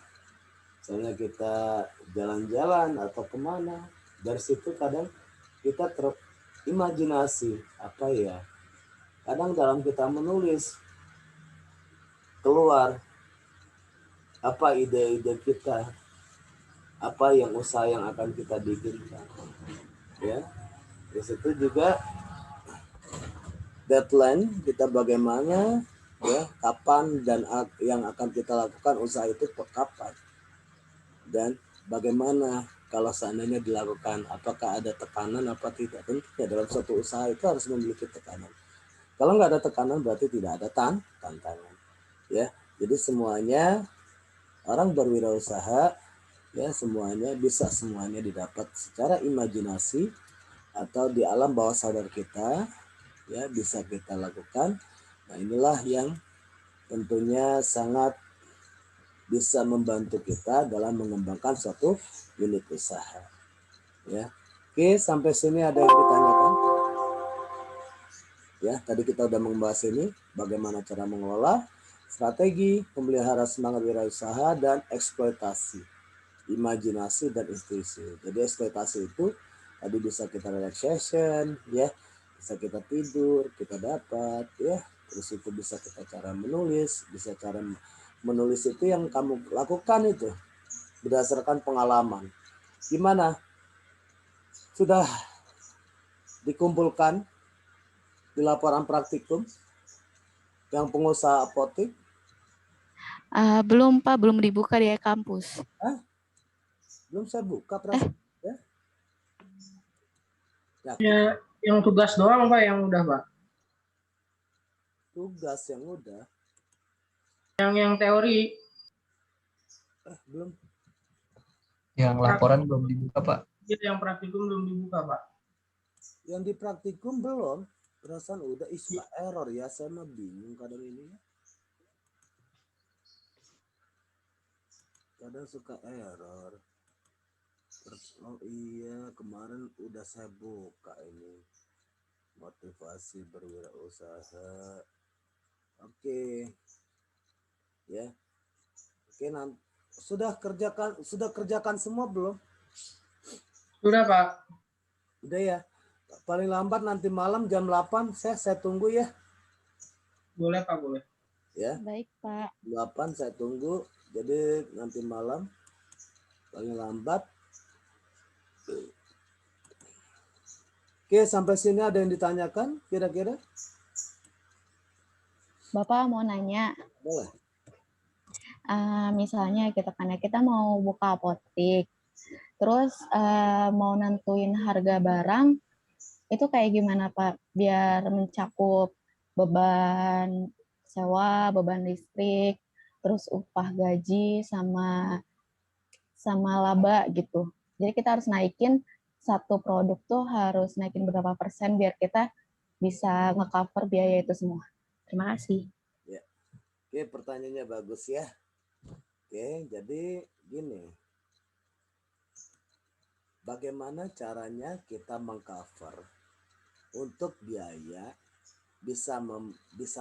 misalnya kita jalan-jalan atau kemana, dari situ kadang kita terimajinasi apa ya. Kadang dalam kita menulis keluar apa ide-ide kita, apa yang usaha yang akan kita bikinkan, ya. Di situ juga deadline kita bagaimana, ya, kapan dan yang akan kita lakukan usaha itu kapan, dan bagaimana kalau seandainya dilakukan, apakah ada tekanan apa tidak. Tentunya dalam suatu usaha itu harus memiliki tekanan. Kalau nggak ada tekanan berarti tidak ada tantangan, ya. Jadi semuanya orang berwirausaha, ya, semuanya didapat secara imajinasi atau di alam bawah sadar kita, ya, bisa kita lakukan. Nah, inilah yang tentunya sangat bisa membantu kita dalam mengembangkan suatu unit usaha, ya. Oke, sampai sini ada yang ditanyakan? Ya, tadi kita udah membahas ini bagaimana cara mengelola strategi, memelihara semangat wirausaha, dan eksploitasi, imajinasi dan intuisi. Jadi eksploitasi itu tadi bisa kita relaxation, ya, bisa kita tidur, kita dapat, ya. Terus itu bisa kita cara menulis, bisa cara menulis itu yang kamu lakukan itu berdasarkan pengalaman. Gimana? Sudah dikumpulkan di laporan praktikum yang pengusaha apotek? Belum Pak, belum dibuka di kampus. Belum saya buka perasaan. Ya, yang tugas doang Pak, yang udah Pak. Tugas yang udah. Yang teori. Belum. Yang laporan belum dibuka, Pak. Iya, yang praktikum belum dibuka, Pak. Yang di praktikum belum. Perasaan udah suka error ya. Saya mah bingung kadang ini. Kadang suka error. Oh iya, kemarin udah saya buka ini. Motivasi berwirausaha. Oke. Ya. Oke, nanti sudah kerjakan semua belum? Sudah, Pak. Udah ya. Paling lambat nanti malam jam 8 saya tunggu ya. Boleh, Pak, boleh. Ya. Baik, Pak. 8 saya tunggu. Jadi nanti malam paling lambat. Oke, sampai sini ada yang ditanyakan kira-kira? Bapak mau nanya, Boleh. misalnya kita mau buka apotik, terus mau nentuin harga barang, itu kayak gimana Pak? Biar mencakup beban sewa, beban listrik, terus upah gaji sama laba gitu. Jadi kita harus naikin satu produk tuh harus naikin berapa persen biar kita bisa nge-cover biaya itu semua. Terima kasih. Ya. Oke, pertanyaannya bagus ya. Oke, jadi gini. Bagaimana caranya kita mengcover untuk biaya bisa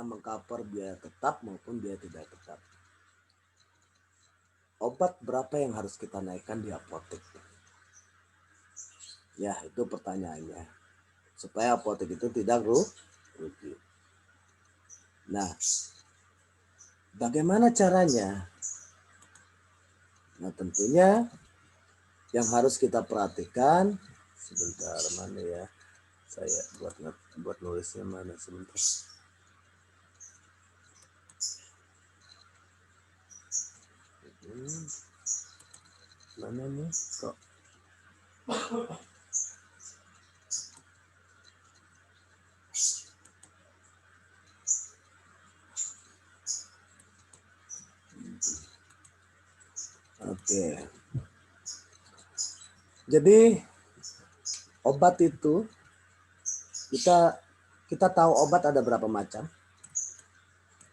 mengcover biaya tetap maupun biaya tidak tetap. Obat berapa yang harus kita naikkan di apotek? Ya, itu pertanyaannya. Supaya apotek itu tidak rugi. Nah, bagaimana caranya? Nah, tentunya yang harus kita perhatikan, sebentar mana ya? Saya buat nulisnya mana sebentar. Mana nih kok? Oke. Jadi obat itu kita tahu obat ada berapa macam?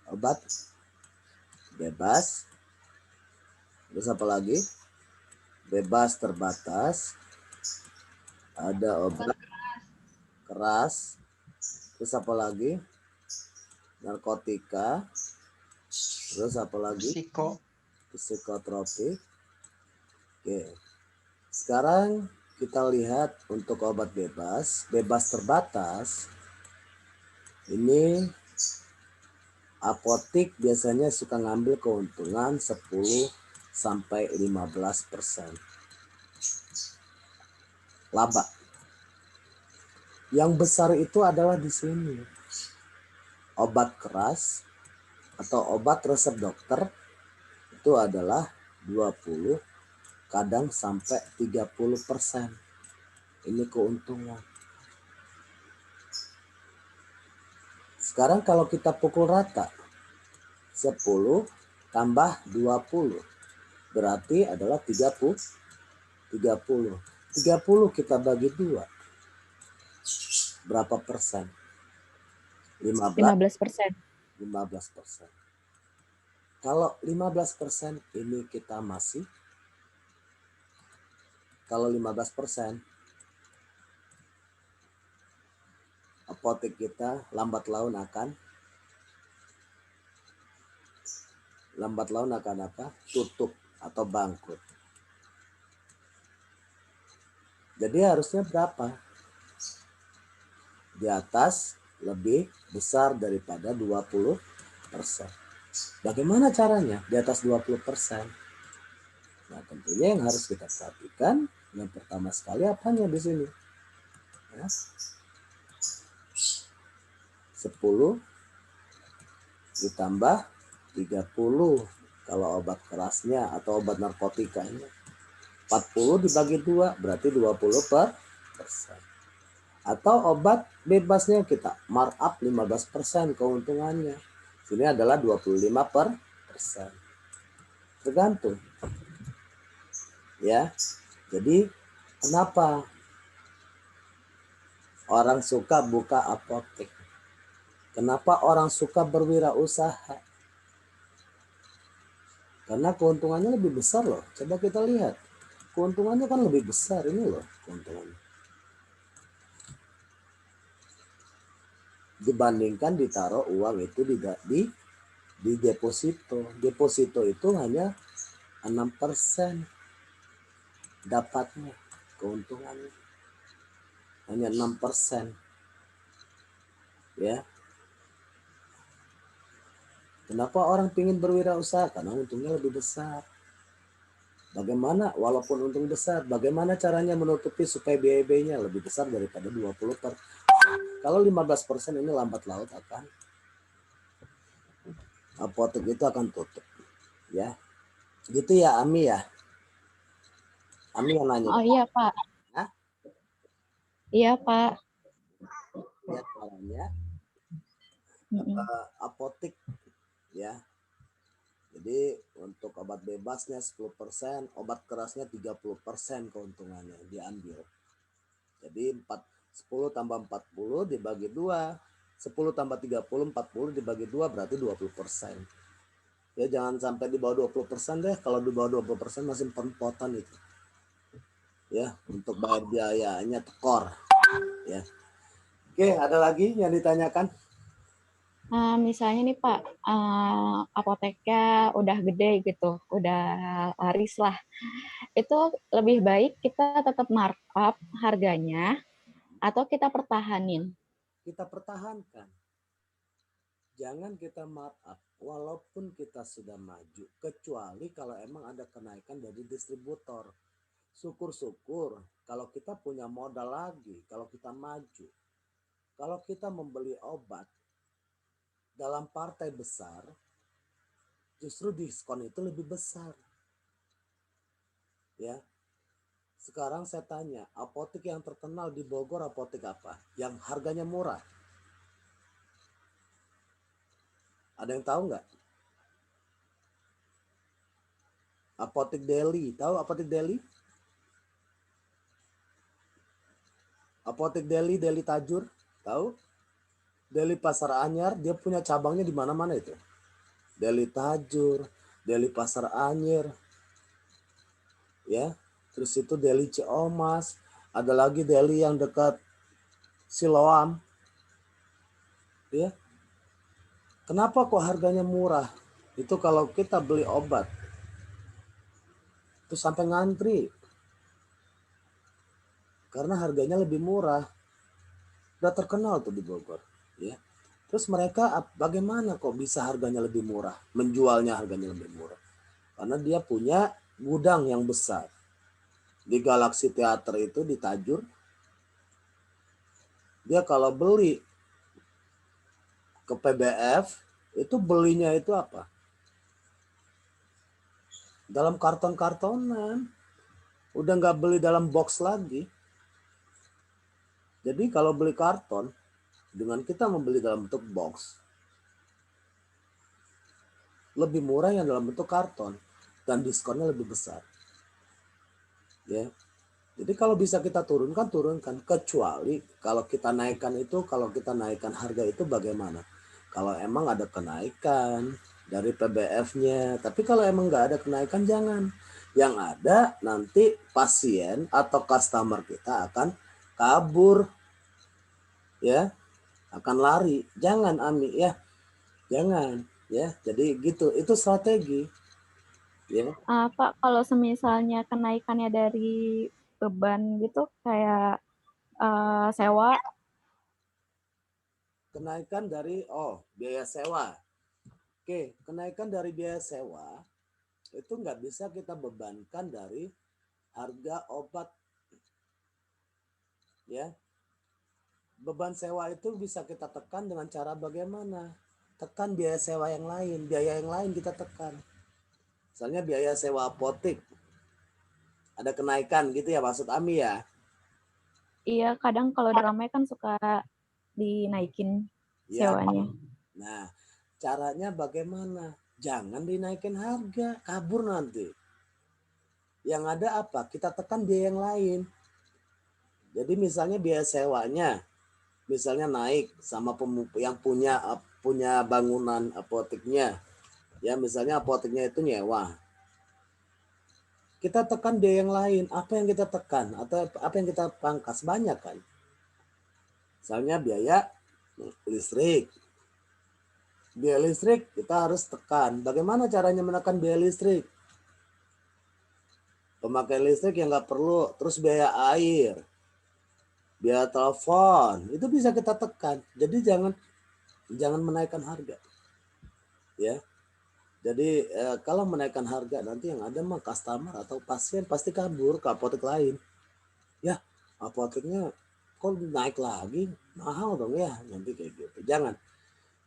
Obat bebas. Terus apa lagi? Bebas terbatas. Ada obat keras. Terus apa lagi? Narkotika. Terus apa lagi? Psikotropik. Oke. Sekarang kita lihat untuk obat bebas terbatas. Ini apotik biasanya suka ngambil keuntungan 10 sampai 15% laba. Yang besar itu adalah di sini. Obat keras atau obat resep dokter itu adalah 20 kadang sampai 30%. Ini keuntungan. Sekarang kalau kita pukul rata 10 tambah 20 berarti adalah 30. 30 kita bagi 2. Berapa persen? 15%. 15%. Kalau 15% ini kita masih, kalau 15% apotek kita lambat laun akan apa? Tutup atau bangkrut. Jadi harusnya berapa? Di atas lebih besar daripada 20%. Bagaimana caranya di atas 20%? Nah, tentunya yang harus kita perhatikan yang pertama sekali apanya di sini? Ya. 10 ditambah 30 kalau obat kerasnya atau obat narkotikanya. 40 dibagi 2 berarti 20%. Atau obat bebasnya kita markup 15% keuntungannya. Sini adalah 25%. Tergantung. Ya. Jadi kenapa orang suka buka apotek? Kenapa orang suka berwirausaha? Karena keuntungannya lebih besar loh. Coba kita lihat. Keuntungannya kan lebih besar ini loh keuntungannya. Dibandingkan ditaruh uang itu di deposito. Deposito itu hanya 6% dapatnya, keuntungannya hanya 6%. Ya. Kenapa orang ingin berwirausaha? Karena untungnya lebih besar. Bagaimana walaupun untung besar, bagaimana caranya menutupi supaya biaya-biayanya lebih besar daripada 20%? Kalau 15% ini lambat laut akan apotek itu akan tutup. Ya. Gitu ya Ami ya. Ami yang nanya. Oh iya Pak. Hah? Iya Pak. Lihat caranya apotek ya. Jadi untuk obat bebasnya 10%, obat kerasnya 30% keuntungannya diambil. Jadi 10 tambah 40 dibagi 2, 10 tambah 30, 40 dibagi 2 berarti 20%. Ya jangan sampai di bawah 20% deh. Kalau di bawah 20% masih penpotan itu. Ya, untuk bayar biayanya tekor. Ya. Oke, ada lagi yang ditanyakan? Misalnya nih Pak, apoteknya udah gede gitu, udah laris lah. Itu lebih baik kita tetap markup harganya atau kita pertahanin? Kita pertahankan. Jangan kita markup walaupun kita sudah maju. Kecuali kalau emang ada kenaikan dari distributor. Syukur-syukur kalau kita punya modal lagi, kalau kita maju. Kalau kita membeli obat dalam partai besar, justru diskon itu lebih besar. Ya. Sekarang saya tanya, apotek yang terkenal di Bogor apotek apa? Yang harganya murah. Ada yang tahu nggak? Apotek Deli, tahu apotek Deli? Apotek Deli, Deli Tajur, tahu? Deli Pasar Anyar, dia punya cabangnya di mana-mana itu. Deli Tajur, Deli Pasar Anyar, ya. Terus itu Deli Ciomas, ada lagi Deli yang dekat Siloam, ya. Kenapa kok harganya murah? Itu kalau kita beli obat, itu sampai ngantri, karena harganya lebih murah. Udah terkenal tuh di Bogor, ya. Terus mereka bagaimana kok bisa harganya lebih murah, menjualnya harganya lebih murah? Karena dia punya gudang yang besar. Di Galaxy Theater itu di Tajur, dia kalau beli ke PBF, itu belinya itu apa? Dalam karton-kartonan. Udah nggak beli dalam box lagi. Jadi kalau beli karton, dengan kita membeli dalam bentuk box, lebih murah yang dalam bentuk karton. Dan diskonnya lebih besar. Ya. Jadi kalau bisa kita turunkan. Kecuali kalau kita naikkan itu, kalau kita naikkan harga itu bagaimana? Kalau emang ada kenaikan dari PBF-nya. Tapi kalau emang nggak ada kenaikan, jangan. Yang ada nanti pasien atau customer kita akan kabur. Ya, akan lari. Jangan Ami ya. Jangan. Ya, jadi gitu. Itu strategi. Ya. Pak, kalau semisalnya kenaikannya dari beban gitu, kayak sewa, Kenaikan dari biaya sewa. Oke, kenaikan dari biaya sewa itu nggak bisa kita bebankan dari harga obat. Ya, beban sewa itu bisa kita tekan dengan cara bagaimana? Tekan biaya sewa yang lain, biaya yang lain kita tekan. Misalnya biaya sewa apotek, ada kenaikan gitu ya maksud Ami ya? iya kadang kalau udah ramai kan suka dinaikin Ya. sewanya. Nah, caranya bagaimana? Jangan dinaikin harga, kabur nanti. Yang ada apa? Kita tekan biaya yang lain. Jadi misalnya biaya sewanya, misalnya naik sama yang punya bangunan apoteknya. Ya misalnya apoteknya itu nyewa. Kita tekan biaya yang lain. Apa yang kita tekan? Atau apa yang kita pangkas? Banyak kan? Misalnya biaya listrik. Biaya listrik kita harus tekan. Bagaimana caranya menekan biaya listrik? Pemakaian listrik yang nggak perlu. Terus biaya air. Biaya telepon. Itu bisa kita tekan. Jadi jangan menaikkan harga. Ya. Jadi kalau menaikkan harga nanti yang ada mah customer atau pasien pasti kabur ke apotek lain. Ya, apoteknya kok naik lagi? Mahal dong ya. Nanti kayak gitu. Jangan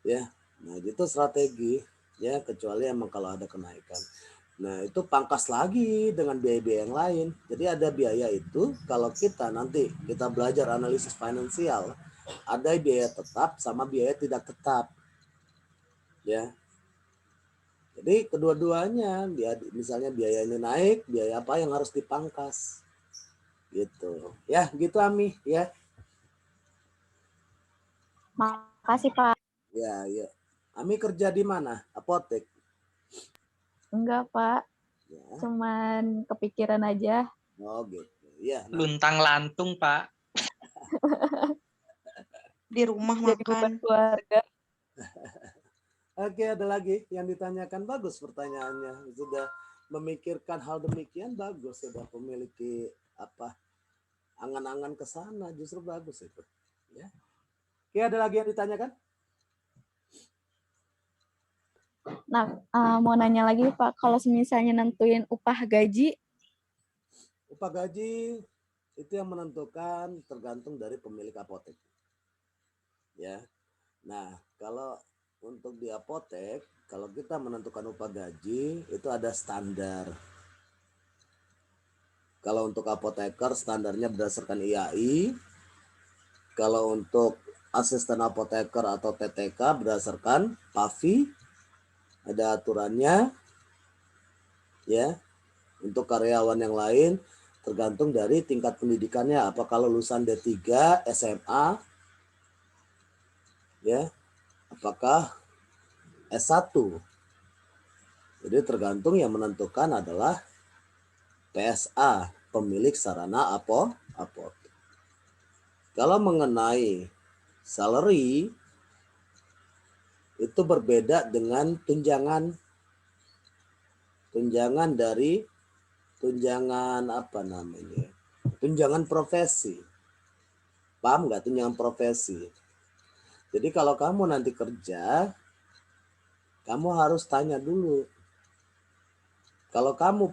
ya. Nah, itu strategi ya kecuali emang kalau ada kenaikan. Nah, itu pangkas lagi dengan biaya-biaya yang lain. Jadi ada biaya itu kalau kita nanti kita belajar analisis finansial, ada biaya tetap sama biaya tidak tetap. Ya. Jadi kedua-duanya, misalnya biaya ini naik, biaya apa yang harus dipangkas. Gitu. Ya, gitu Ami, ya. Makasih, Pak. Ya, ya. Ami kerja di mana? Apotek. Enggak, Pak. Ya. Cuman kepikiran aja. Oh, gitu. Ya. Luntang-lantung, Pak. Di rumah Jadi beban makan. keluarga. Oke, ada lagi yang ditanyakan. Bagus pertanyaannya. Sudah memikirkan hal demikian, bagus. Sudah memiliki apa angan-angan ke sana, justru bagus itu. Ya. Oke, ada lagi yang ditanyakan? Nah, mau nanya lagi Pak, kalau misalnya nentuin upah gaji, Upah gaji itu yang menentukan tergantung dari pemilik apotek. Ya. Nah, kalau untuk di apotek, kalau kita menentukan upah gaji itu ada standar. Kalau untuk apoteker standarnya berdasarkan IAI. Kalau untuk asisten apoteker atau TTK berdasarkan PAVI, ada aturannya. Ya. Untuk karyawan yang lain tergantung dari tingkat pendidikannya, apakah lulusan D3, SMA, ya, apakah S1. Jadi tergantung yang menentukan adalah PSA, pemilik sarana apotek. Kalau mengenai salary itu berbeda dengan tunjangan dari tunjangan apa namanya? Tunjangan profesi. Paham nggak tunjangan profesi? Jadi kalau kamu nanti kerja, kamu harus tanya dulu. Kalau kamu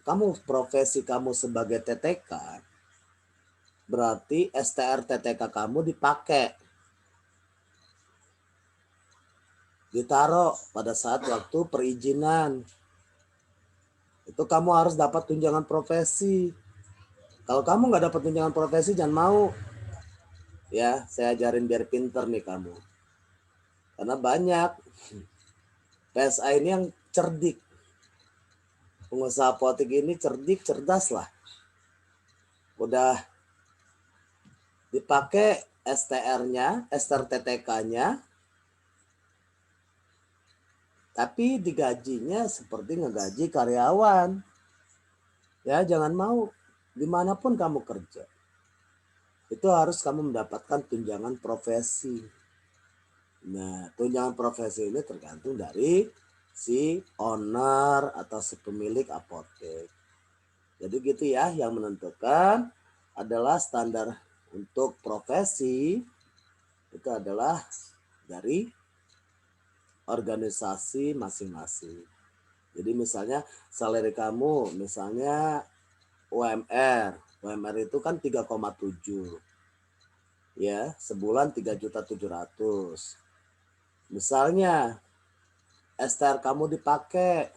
kamu profesi kamu sebagai TTK, berarti STR TTK kamu dipakai. Ditaruh pada saat waktu perizinan. Itu kamu harus dapat tunjangan profesi. Kalau kamu nggak dapat tunjangan profesi, jangan mau. Ya, saya ajarin biar pinter nih kamu. Karena banyak PSA ini yang cerdik. Pengusaha apotek ini cerdik, cerdas lah. Udah dipakai STR-nya, STR TTK-nya, tapi digajinya seperti ngegaji karyawan. Ya, jangan mau. Dimanapun kamu kerja, itu harus kamu mendapatkan tunjangan profesi. Nah, tunjangan profesi ini tergantung dari si owner atau si pemilik apotek. Jadi gitu ya, yang menentukan adalah standar untuk profesi itu adalah dari organisasi masing-masing. Jadi misalnya salary kamu, misalnya UMR. UMR itu kan 3,7. Ya, sebulan 3.700.000. Misalnya STR kamu dipakai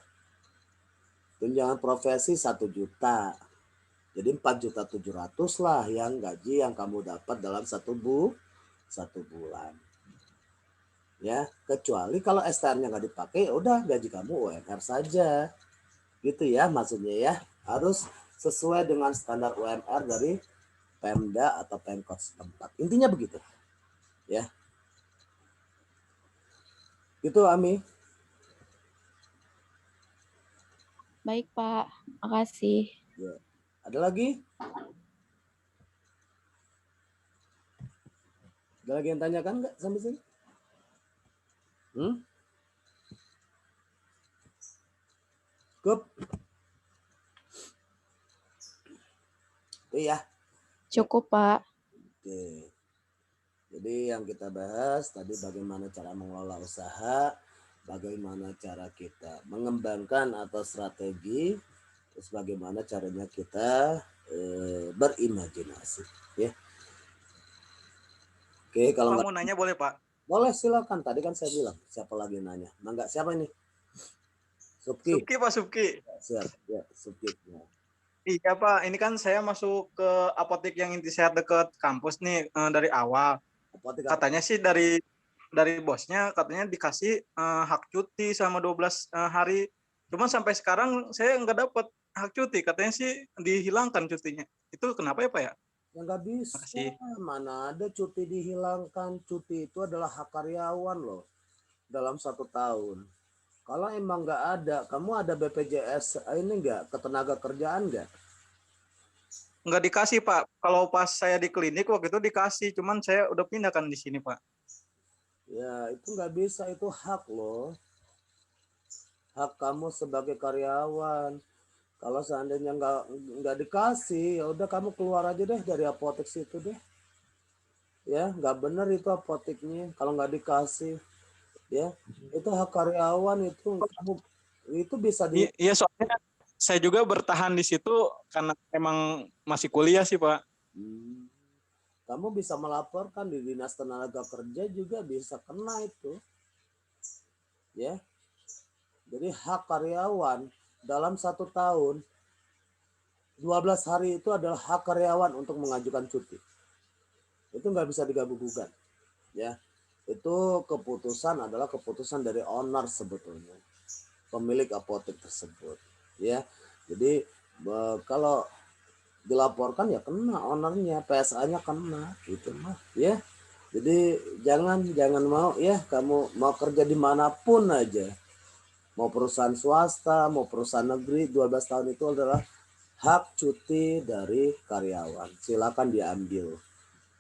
tunjangan profesi 1 juta. Jadi 4.700.000 lah yang gaji yang kamu dapat dalam satu bulan. Ya, kecuali kalau STR-nya nggak dipakai, udah gaji kamu UMR saja. Gitu ya maksudnya ya. Harus sesuai dengan standar UMR dari Pemda atau Pemkot setempat. Intinya begitu. Ya. Gitu Ami. Baik, Pak. Makasih. Ya. Ada lagi? Ada lagi yang tanyakan nggak sampai sini? Cukup? Itu ya. Cukup, Pak. Oke. Jadi yang kita bahas tadi bagaimana cara mengelola usaha, bagaimana cara kita mengembangkan atau strategi, terus bagaimana caranya kita berimajinasi. Ya. Oke, kalau Pak nggak mau nanya boleh Pak? boleh silakan. Tadi kan saya bilang siapa lagi nanya. Enggak siapa ini? Subki. Subki Pak Subki. Siap. Ya, Subki. Ya. Iya Pak, ini kan saya masuk ke apotek yang Intisari dekat kampus nih dari awal. Apotek apa? Katanya sih dari bosnya katanya dikasih hak cuti selama 12 hari. Cuman sampai sekarang saya nggak dapat hak cuti. Katanya sih dihilangkan cutinya. Itu kenapa ya Pak ya? Ya nggak bisa. Makasih. Mana ada cuti dihilangkan. Cuti itu adalah hak karyawan loh. Dalam 1 tahun. Kalau emang nggak ada, kamu ada BPJS ini nggak, ketenaga kerjaan nggak? Nggak dikasih Pak. Kalau pas saya di klinik waktu itu dikasih. Cuman saya udah pindahkan di sini Pak. Ya itu nggak bisa, itu hak loh. Hak kamu sebagai karyawan. Kalau seandainya nggak dikasih, ya udah kamu keluar aja deh dari apotek situ deh. Ya nggak bener itu apoteknya kalau nggak dikasih. Ya itu hak karyawan itu kamu itu bisa di. Iya soalnya saya juga bertahan di situ karena emang masih kuliah sih Pak. Kamu bisa melaporkan di Dinas Tenaga Kerja juga bisa kena itu. Ya. Jadi hak karyawan dalam 1 tahun 12 hari itu adalah hak karyawan untuk mengajukan cuti. Itu nggak bisa digabung-gugat. Ya. Itu keputusan adalah keputusan dari owner sebetulnya. Pemilik apotek tersebut. Ya. Jadi kalau dilaporkan ya kena ownernya, PSA-nya kena gitu mah ya. Jadi jangan mau ya, kamu mau kerja dimanapun aja, mau perusahaan swasta mau perusahaan negeri, 12 tahun itu adalah hak cuti dari karyawan, silakan diambil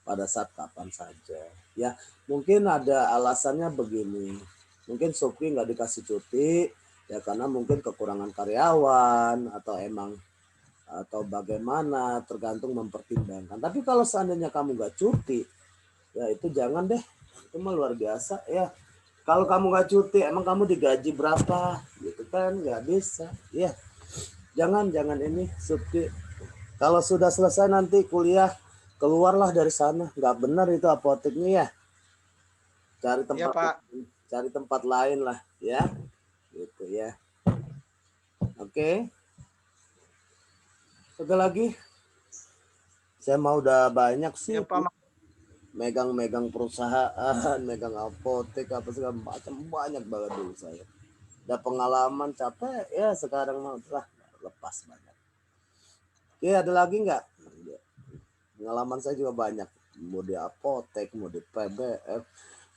pada saat kapan saja ya. Mungkin ada alasannya begini, mungkin Supri nggak dikasih cuti ya karena mungkin kekurangan karyawan atau bagaimana, tergantung mempertimbangkan. Tapi kalau seandainya kamu nggak cuti, ya itu jangan deh, itu mah luar biasa ya. Kalau kamu nggak cuti, emang kamu digaji berapa? Gitu kan nggak bisa. Ya, jangan ini Supti. Kalau sudah selesai nanti kuliah, keluarlah dari sana. Nggak benar itu apoteknya ya. Iya Pak. Cari tempat lain lah ya. Gitu ya. Oke. Satu lagi, saya mau udah banyak sih Iya Pak. megang perusahaan, megang apotek apa segala macam, banyak banget dulu saya. Udah pengalaman capek ya, sekarang mah lepas banyak. Oke, ada lagi nggak? Pengalaman saya juga banyak, mau di apotek, mau di PBF,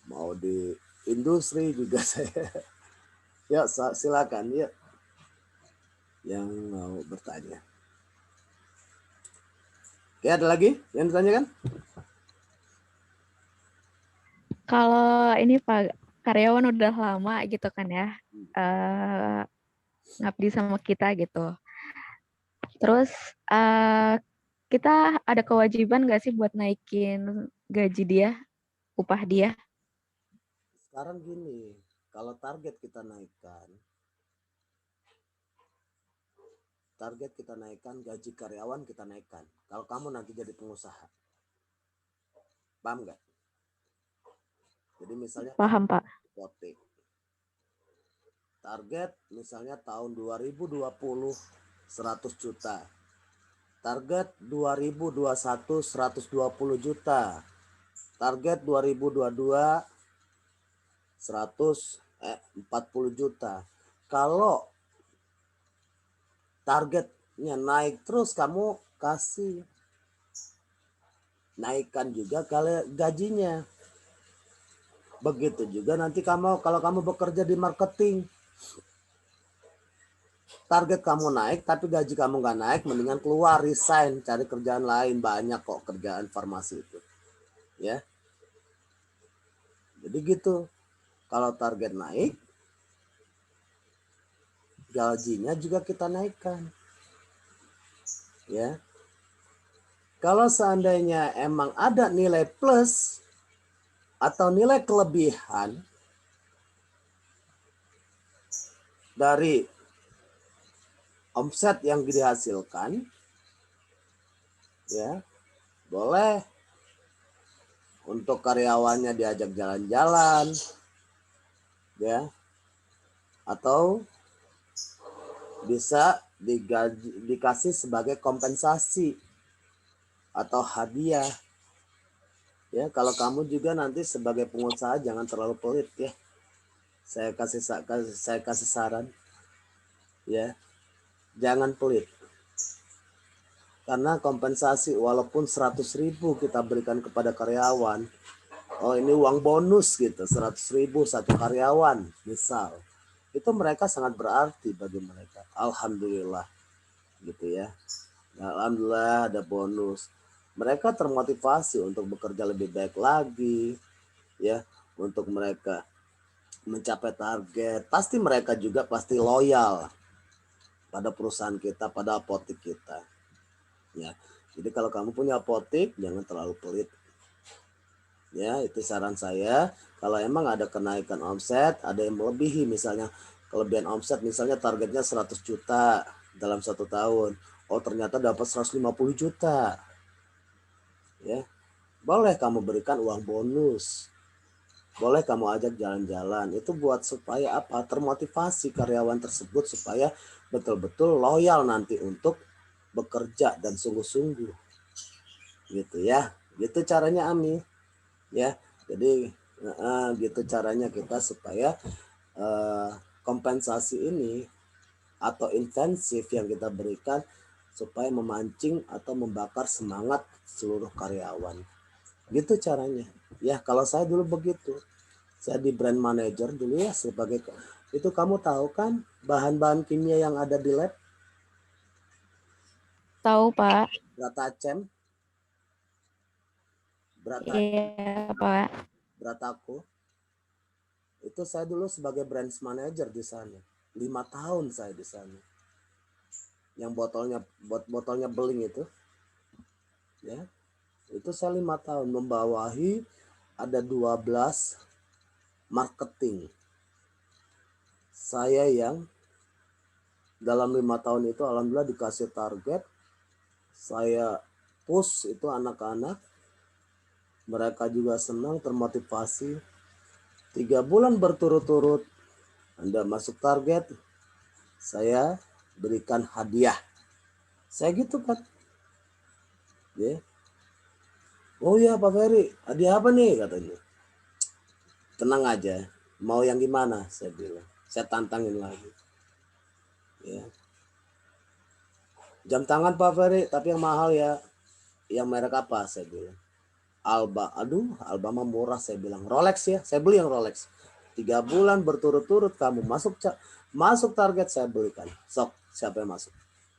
mau di industri juga saya. Ya silakan ya yang mau bertanya. Oke, ada lagi yang ditanyakan? Kalau ini Pak, karyawan udah lama gitu kan ya, ngabdi sama kita gitu. Terus kita ada kewajiban nggak sih buat naikin gaji dia, upah dia? Sekarang gini, kalau target kita naikkan, gaji karyawan kita naikkan. Kalau kamu nanti jadi pengusaha, paham nggak? Jadi misalnya Paham Pak. apotek, target misalnya tahun 2020 100 juta, target 2021 120 juta, target 2022 140 juta. Kalau targetnya naik terus, kamu kasih. Naikkan juga gajinya. Begitu juga nanti kalau kamu bekerja di marketing, target kamu naik tapi gaji kamu nggak naik, mendingan keluar, resign, cari kerjaan lain. Banyak kok kerjaan farmasi itu, ya. Jadi gitu. Kalau target naik, gajinya juga kita naikkan, ya. Kalau seandainya emang ada nilai plus atau nilai kelebihan dari omset yang dihasilkan, ya boleh untuk karyawannya diajak jalan-jalan, ya, atau bisa dikasih sebagai kompensasi atau hadiah. Ya, kalau kamu juga nanti sebagai pengusaha jangan terlalu pelit, ya. Saya kasih saran, ya, jangan pelit. Karena kompensasi walaupun 100.000 kita berikan kepada karyawan, oh ini uang bonus gitu, 100.000 satu karyawan misal, itu mereka sangat berarti bagi mereka. Alhamdulillah gitu ya. Alhamdulillah ada bonus. Mereka termotivasi untuk bekerja lebih baik lagi, ya, untuk mereka mencapai target. Pasti mereka juga pasti loyal pada perusahaan kita, pada apotek kita, ya. Jadi kalau kamu punya apotek jangan terlalu pelit, ya. Itu saran saya. Kalau emang ada kenaikan omset, ada yang melebihi, misalnya kelebihan omset, misalnya targetnya 100 juta dalam 1 tahun, oh ternyata dapat 150 juta, ya, boleh kamu berikan uang bonus, boleh kamu ajak jalan-jalan. Itu buat supaya apa? Termotivasi karyawan tersebut supaya betul-betul loyal nanti untuk bekerja dan sungguh-sungguh, gitu ya. Gitu caranya Ami, ya. Jadi gitu caranya kita supaya kompensasi ini atau intensif yang kita berikan supaya memancing atau membakar semangat seluruh karyawan. Gitu caranya. Ya, kalau saya dulu begitu. Saya di brand manager dulu ya sebagai itu, kamu tahu kan bahan-bahan kimia yang ada di lab? Tahu, Pak. Bratacem, Iya, Pak. Brataco. Itu saya dulu sebagai brand manager di sana. 5 tahun saya di sana. Yang botolnya beling itu, ya. Itu saya 5 tahun membawahi ada 12 marketing. Saya yang dalam 5 tahun itu alhamdulillah dikasih target. Saya push itu anak-anak. Mereka juga senang, termotivasi. 3 bulan berturut-turut Anda masuk target, saya berikan hadiah. Saya gitu kan. Ya. Oh ya Pak Ferry, hadiah apa nih katanya. Tenang aja, mau yang gimana saya bilang. Saya tantangin lagi. Ya. Jam tangan Pak Ferry, tapi yang mahal ya. Yang merek apa saya bilang. Alba, aduh Alba mah murah saya bilang. Rolex ya, saya beli yang Rolex. 3 bulan berturut-turut kamu masuk target, saya belikan. Sok, siapa yang masuk?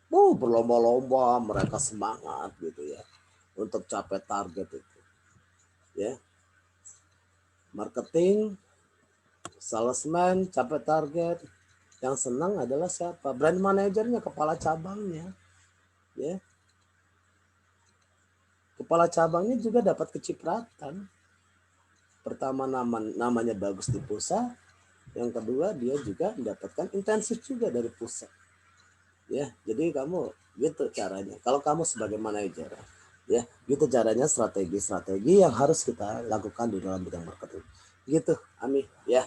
Berlomba-lomba, mereka semangat gitu ya untuk capai target itu. Ya. Marketing, salesman capai target. Yang senang adalah siapa? Brand manajernya, kepala cabangnya. Ya. Kepala cabangnya juga dapat kecipratan. Pertama namanya bagus di pusat, yang kedua dia juga mendapatkan intensif juga dari pusat. Ya, jadi kamu gitu caranya. Kalau kamu sebagai manajer, ya, gitu caranya strategi yang harus kita lakukan di dalam bidang marketing. Gitu, Ami, ya.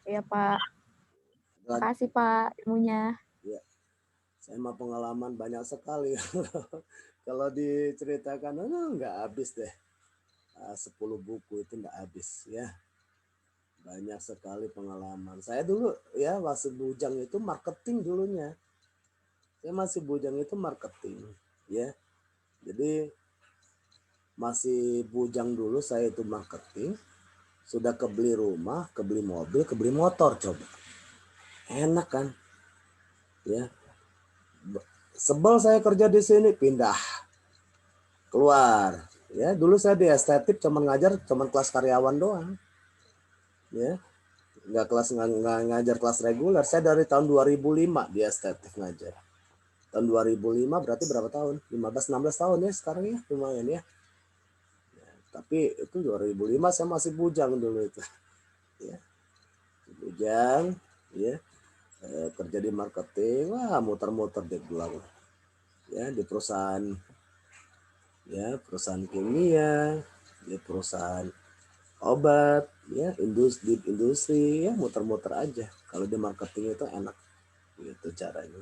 Iya, Pak. Dan, Makasih, Pak, ilmunya. ya, saya mah pengalaman banyak sekali. Kalau diceritakan, nggak habis deh. 10 buku itu nggak habis, ya. Banyak sekali pengalaman. Saya dulu ya masih bujang itu marketing dulunya. Saya masih bujang itu marketing, ya. Jadi masih bujang dulu saya itu marketing. Sudah kebeli rumah, kebeli mobil, kebeli motor coba. Enak kan? Ya. Sebel saya kerja di sini, pindah keluar. Ya, dulu saya di estetik cuman ngajar cuman kelas karyawan doang. Ya. Nggak ngajar kelas reguler. Saya dari tahun 2005 di estetik ngajar. Tahun 2005 berarti berapa tahun? 15-16 tahun ya sekarang ya, lumayan ya. Tapi itu 2005 saya masih bujang dulu itu. Ya. Bujang, ya. Kerja di marketing, wah muter-muter deh pulang. Ya, di perusahaan kimia, di perusahaan obat, ya, industri ya muter-muter aja. Kalau di marketing itu enak. Gitu caranya.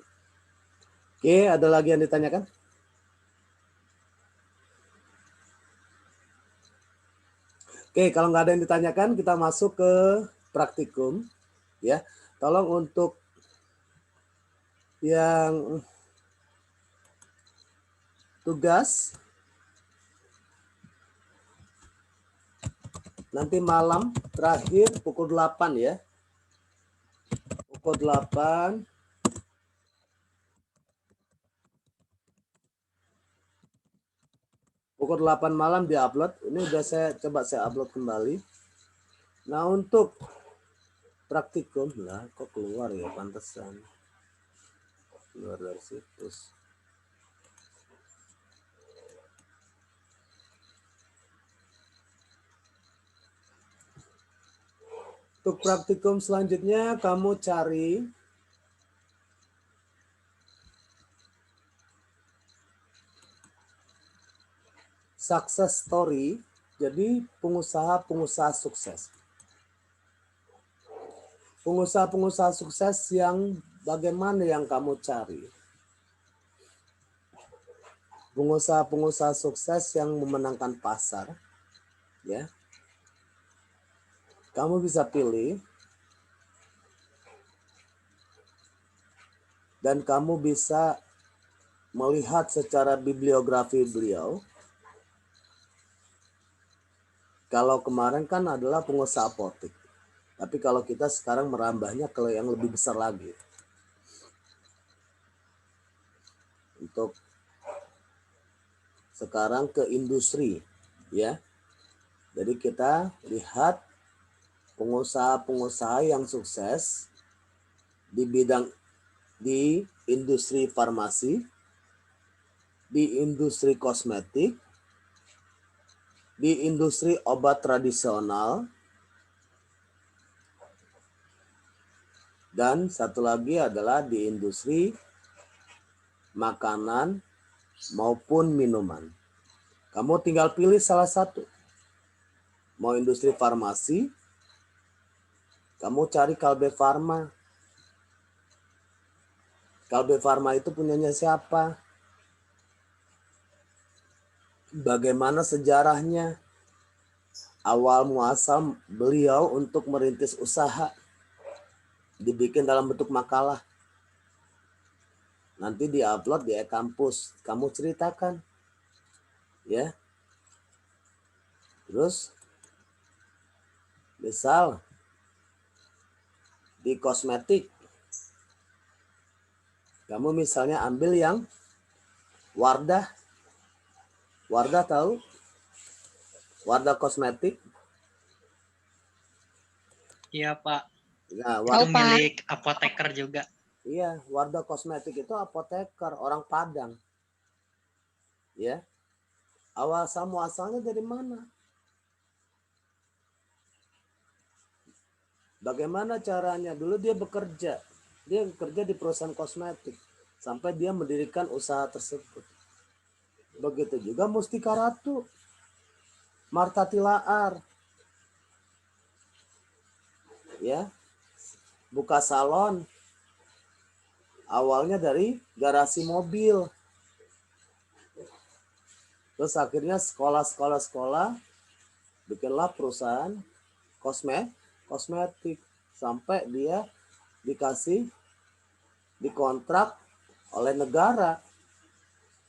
Oke, ada lagi yang ditanyakan? Oke, kalau nggak ada yang ditanyakan, kita masuk ke praktikum. Ya, tolong untuk yang tugas nanti malam terakhir pukul 8 ya. Pukul 8. Pukul 8 malam diupload. Ini udah saya upload kembali. Nah, untuk praktikum lah kok keluar ya, pantesan. Keluar dari situs. Untuk praktikum selanjutnya kamu cari success story. Jadi pengusaha-pengusaha sukses. Pengusaha-pengusaha sukses yang bagaimana yang kamu cari? Pengusaha-pengusaha sukses yang memenangkan pasar, ya. Kamu bisa pilih dan kamu bisa melihat secara bibliografi beliau. Kalau kemarin kan adalah pengusaha apotek. Tapi kalau kita sekarang merambahnya ke yang lebih besar lagi. Untuk sekarang ke industri, ya. Jadi kita lihat pengusaha-pengusaha yang sukses di bidang di industri farmasi, di industri kosmetik, di industri obat tradisional, dan satu lagi adalah di industri makanan maupun minuman. Kamu tinggal pilih salah satu. Mau industri farmasi, kamu cari Kalbe Farma. Kalbe Farma itu punyanya siapa? Bagaimana sejarahnya? Awal muasal beliau untuk merintis usaha. Dibikin dalam bentuk makalah. Nanti diupload di e-kampus. Kamu ceritakan. Ya. Terus misal di kosmetik, kamu misalnya ambil yang Wardah. Wardah tahu? Wardah kosmetik. Iya, Pak. Nah, Itu Tahu, Pak. milik apoteker juga. iya, Wardah kosmetik itu apoteker, orang Padang. Ya. Awal muasalnya dari mana? Bagaimana caranya? Dulu dia bekerja. Dia bekerja di perusahaan kosmetik. Sampai dia mendirikan usaha tersebut. Begitu juga Mustika Ratu. Martha Tilaar. Ya. Buka salon. Awalnya dari garasi mobil. Terus akhirnya sekolah bikinlah perusahaan kosmetik sampai dia dikontrak oleh negara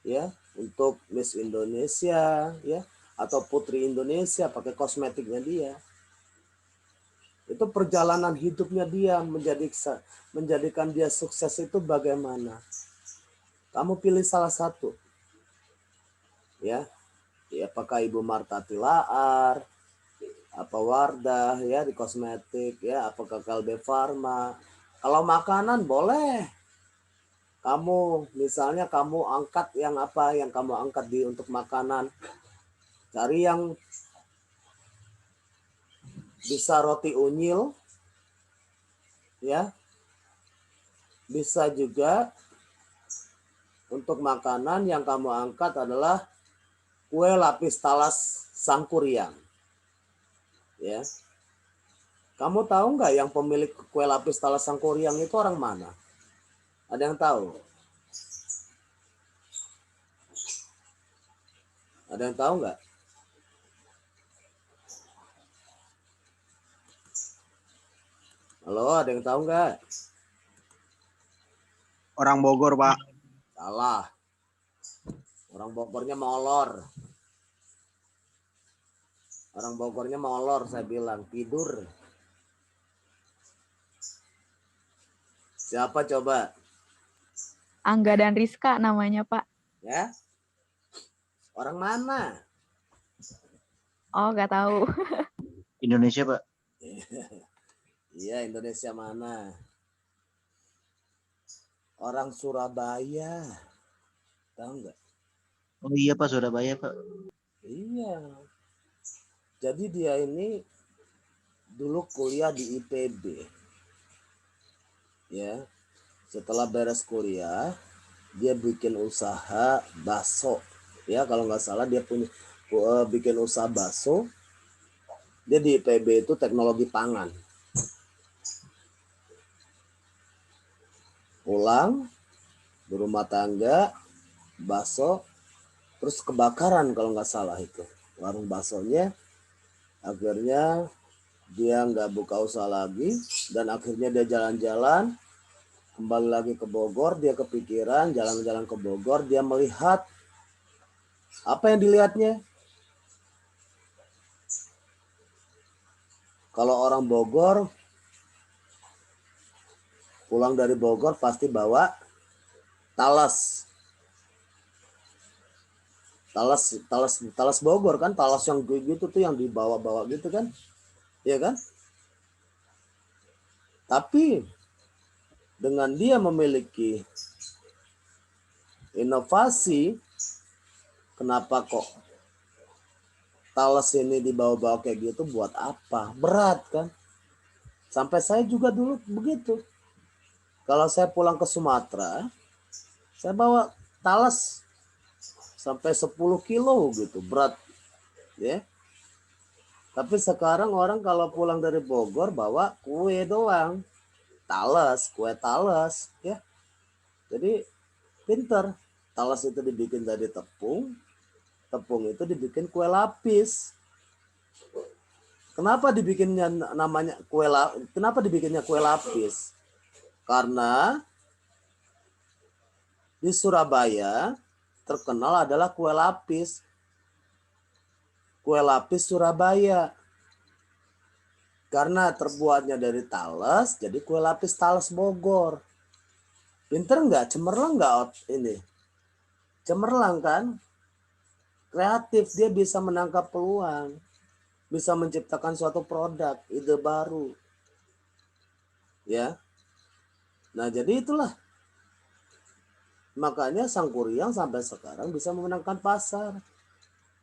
ya untuk Miss Indonesia ya atau Putri Indonesia pakai kosmetiknya dia. Itu perjalanan hidupnya dia menjadikan dia sukses itu bagaimana? Kamu pilih salah satu. Ya. Ya apakah Ibu Marta Tilaar, apa Wardah ya di kosmetik ya, apakah Kalbe Farma. Kalau makanan boleh. Misalnya kamu angkat yang apa yang kamu angkat untuk makanan. Cari yang bisa roti unyil ya. Bisa juga untuk makanan yang kamu angkat adalah kue lapis talas Sangkuriang. Ya. Kamu tahu nggak yang pemilik kue lapis talas Sangkuriang itu orang mana? Ada yang tahu? Ada yang tahu nggak? Halo, ada yang tahu nggak? Orang Bogor, Pak. Salah. Orang Bogornya molor. Orang Bogornya molor, saya bilang. Tidur. Siapa coba? Angga dan Rizka namanya, Pak. Ya? Orang mana? Oh, nggak tahu. Indonesia, Pak. Iya, Indonesia mana? Orang Surabaya. Tahu nggak? Oh iya, Pak, Surabaya, Pak. Iya. Jadi dia ini dulu kuliah di IPB. Ya. Setelah beres kuliah, dia bikin usaha bakso. Ya, kalau nggak salah dia bikin usaha bakso. Dia di IPB itu teknologi pangan. Pulang, berumah tangga, bakso, terus kebakaran kalau nggak salah itu warung baksonya. Akhirnya dia nggak buka usaha lagi dan akhirnya dia jalan-jalan kembali lagi ke Bogor. Dia kepikiran jalan-jalan ke Bogor, dia melihat apa yang dilihatnya. Kalau orang Bogor pulang dari Bogor pasti bawa talas. Talas Bogor kan, talas yang gitu tuh yang dibawa-bawa gitu kan, ya kan? Tapi dengan dia memiliki inovasi, kenapa kok talas ini dibawa-bawa kayak gitu? Buat apa? Berat kan? Sampai saya juga dulu begitu. Kalau saya pulang ke Sumatera, saya bawa talas sampai 10 kilo gitu berat ya. Tapi sekarang orang kalau pulang dari Bogor bawa kue doang, kue talas ya. Jadi pinter. Talas itu dibikin dari tepung itu dibikin kue lapis. Kenapa dibikinnya kue lapis? Karena di Surabaya terkenal adalah kue lapis. Kue lapis Surabaya. Karena terbuatnya dari talas, jadi kue lapis talas Bogor. Pinter nggak? Cemerlang nggak ini? Cemerlang kan? Kreatif, dia bisa menangkap peluang. Bisa menciptakan suatu produk, ide baru. Ya. Nah, jadi itulah. Makanya Sangkuriang sampai sekarang bisa memenangkan pasar.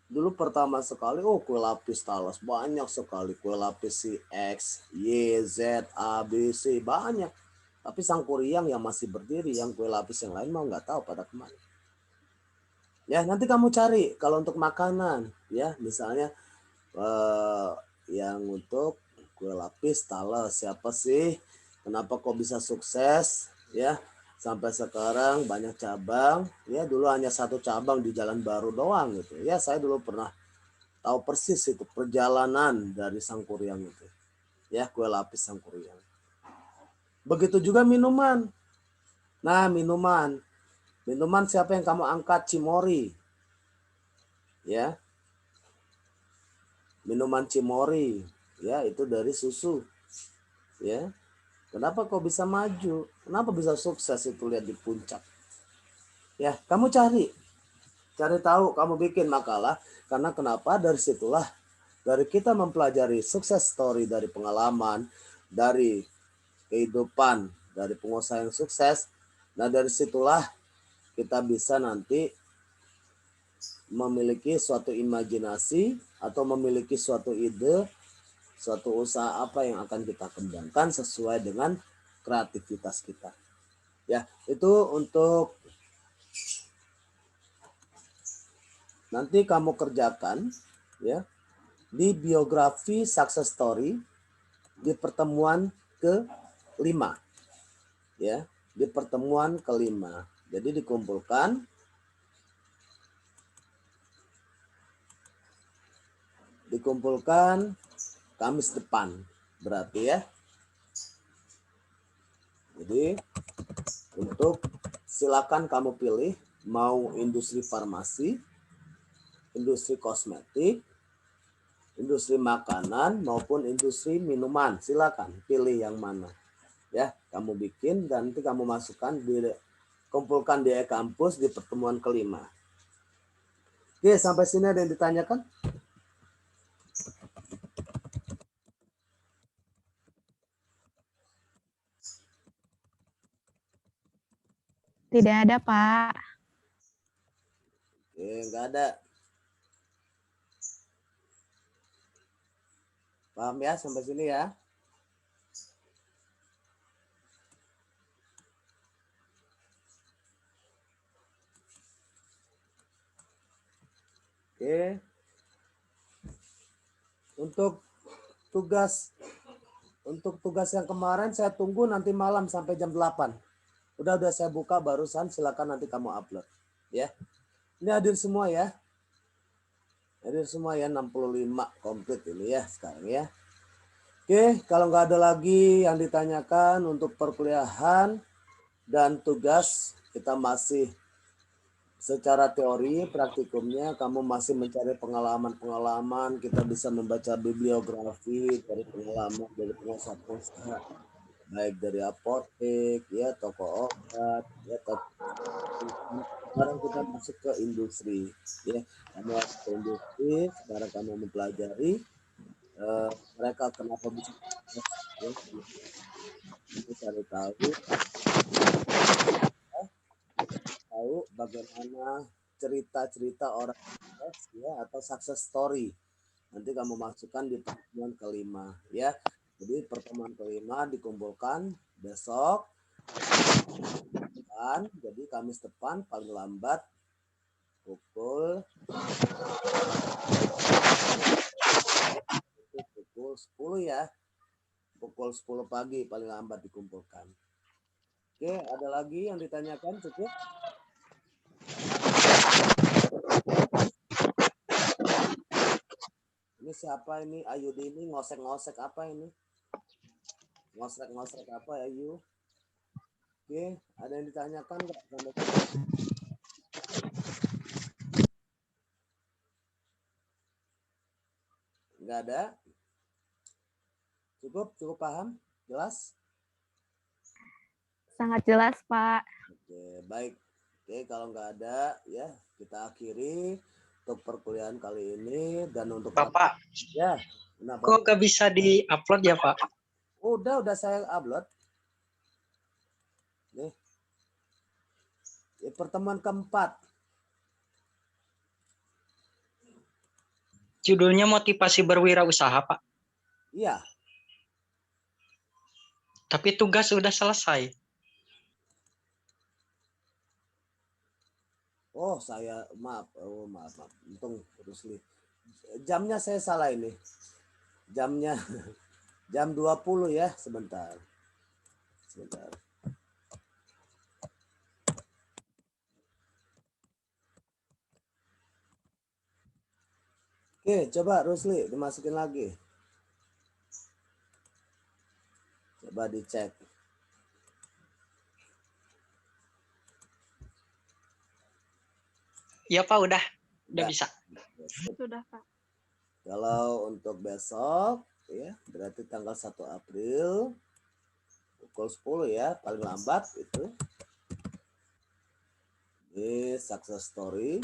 Dulu pertama sekali, kue lapis talas banyak sekali. Kue lapis si X, Y, Z, A, B, C banyak. Tapi Sangkuriang yang masih berdiri, yang kue lapis yang lain mau nggak tahu pada kemana. Ya nanti kamu cari kalau untuk makanan, ya misalnya yang untuk kue lapis talas siapa sih? Kenapa kok bisa sukses? Ya. Sampai sekarang banyak cabang, ya dulu hanya satu cabang di Jalan Baru doang gitu. Ya saya dulu pernah tahu persis itu perjalanan dari Sangkuriang itu. Ya, kue lapis Sangkuriang. Begitu juga minuman. Nah, minuman. Minuman siapa yang kamu angkat? Cimori. Ya. Minuman Cimori. Ya, itu dari susu. Ya. Kenapa kok bisa maju? Kenapa bisa sukses itu lihat di puncak? Ya, kamu cari tahu, kamu bikin makalah. Karena kenapa? Dari situlah, dari kita mempelajari sukses story dari pengalaman, dari kehidupan, dari pengusaha yang sukses. Nah, dari situlah kita bisa nanti memiliki suatu imajinasi atau memiliki suatu ide, suatu usaha apa yang akan kita kembangkan sesuai dengan kreativitas kita. Ya, itu untuk nanti kamu kerjakan ya di biografi success story di pertemuan ke-5 ya, di pertemuan ke-5. Jadi dikumpulkan Kamis depan berarti ya. Jadi untuk silakan kamu pilih mau industri farmasi, industri kosmetik, industri makanan maupun industri minuman. Silakan pilih yang mana. Ya, kamu bikin dan nanti kamu masukkan kumpulkan di e-kampus di pertemuan ke-5. Oke, sampai sini ada yang ditanyakan? Tidak ada, Pak. Oke, enggak ada. Paham ya sampai sini ya? Oke. Untuk tugas yang kemarin saya tunggu nanti malam sampai jam 8. Udah saya buka barusan, silakan nanti kamu upload ya. Ini hadir semua ya. Hadir semua ya, 65 komplit ini ya sekarang ya. Oke, kalau nggak ada lagi yang ditanyakan untuk perkuliahan dan tugas, kita masih secara teori, praktikumnya kamu masih mencari pengalaman-pengalaman, kita bisa membaca bibliografi dari pengalaman dari pengusaha-pengusaha, baik dari apotek, ya toko obat, ya toko. Sekarang kita masuk ke industri, ya. Kamu masuk ke industri, sekarang kamu mempelajari mereka kenapa bisa sukses, ya. Kamu cari tahu bagaimana cerita-cerita orang sukses ya atau success story. Nanti kamu masukkan di pertemuan ke-5 ya. Jadi pertemuan ke-5 dikumpulkan besok depan, jadi Kamis depan paling lambat pukul 10 ya. Pukul 10 pagi paling lambat dikumpulkan. Oke, ada lagi yang ditanyakan cukup? Ini siapa ini? Ayudi ini ngosek-ngosek apa ini? Ngosek-ngosek apa Ayu? Oke, ada yang ditanyakan nggak? Nggak ada? Cukup paham? Jelas? Sangat jelas, Pak. Oke, baik. Oke, kalau nggak ada, ya kita akhiri untuk perkuliahan kali ini dan untuk Bapak, ya. Kenapa? kok gak bisa di-upload ya, Pak? Udah saya upload. Nih. Pertemuan keempat. Judulnya motivasi berwirausaha, Pak. Iya. Tapi tugas sudah selesai. Oh, saya maaf. Oh, maaf. Untung Rusli. Jamnya saya salah ini. Jamnya jam 20 ya, sebentar. Oke, coba Rusli dimasukin lagi. Coba dicek. Iya Pak, udah Ya. bisa. Sudah, Pak. Kalau untuk besok ya berarti tanggal 1 April pukul 10 ya paling lambat itu. Ini success story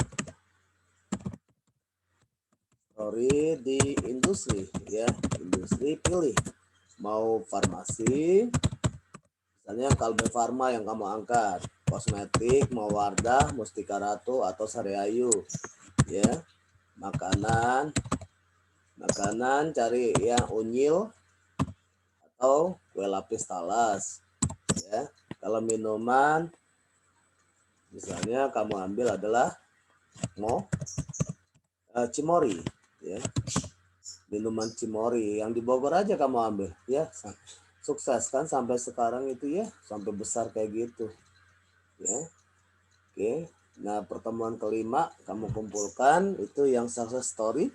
di industri ya, industri pilih mau farmasi, misalnya Kalbe Farma yang kamu angkat, kosmetik mau Wardah, Mustika Ratu atau Sariayu ya, makanan cari yang unyil atau kue lapis talas ya. Kalau minuman misalnya kamu ambil adalah Cimori ya, minuman Cimori yang di Bogor aja kamu ambil ya. Sukses kan sampai sekarang itu ya, sampai besar kayak gitu ya. Oke, nah pertemuan kelima kamu kumpulkan itu yang success story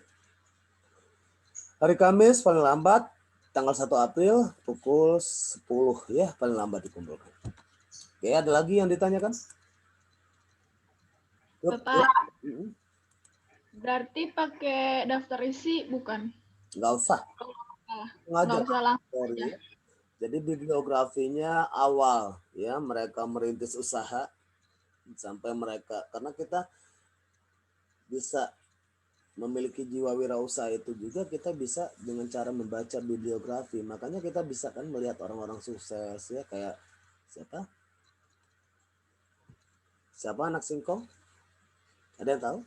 hari Kamis paling lambat tanggal 1 April pukul 10 ya, paling lambat dikumpulkan. Oke, ada lagi yang ditanyakan? Yuk, Bapak, yuk. berarti pakai daftar isi bukan? Nggak usah. Nggak usah langsung Story. aja. Jadi bibliografinya awal ya, mereka merintis usaha sampai mereka, karena kita bisa memiliki jiwa wirausaha itu juga kita bisa dengan cara membaca bibliografi. Makanya kita bisa kan melihat orang-orang sukses ya, kayak siapa anak singkong? Ada yang tahu?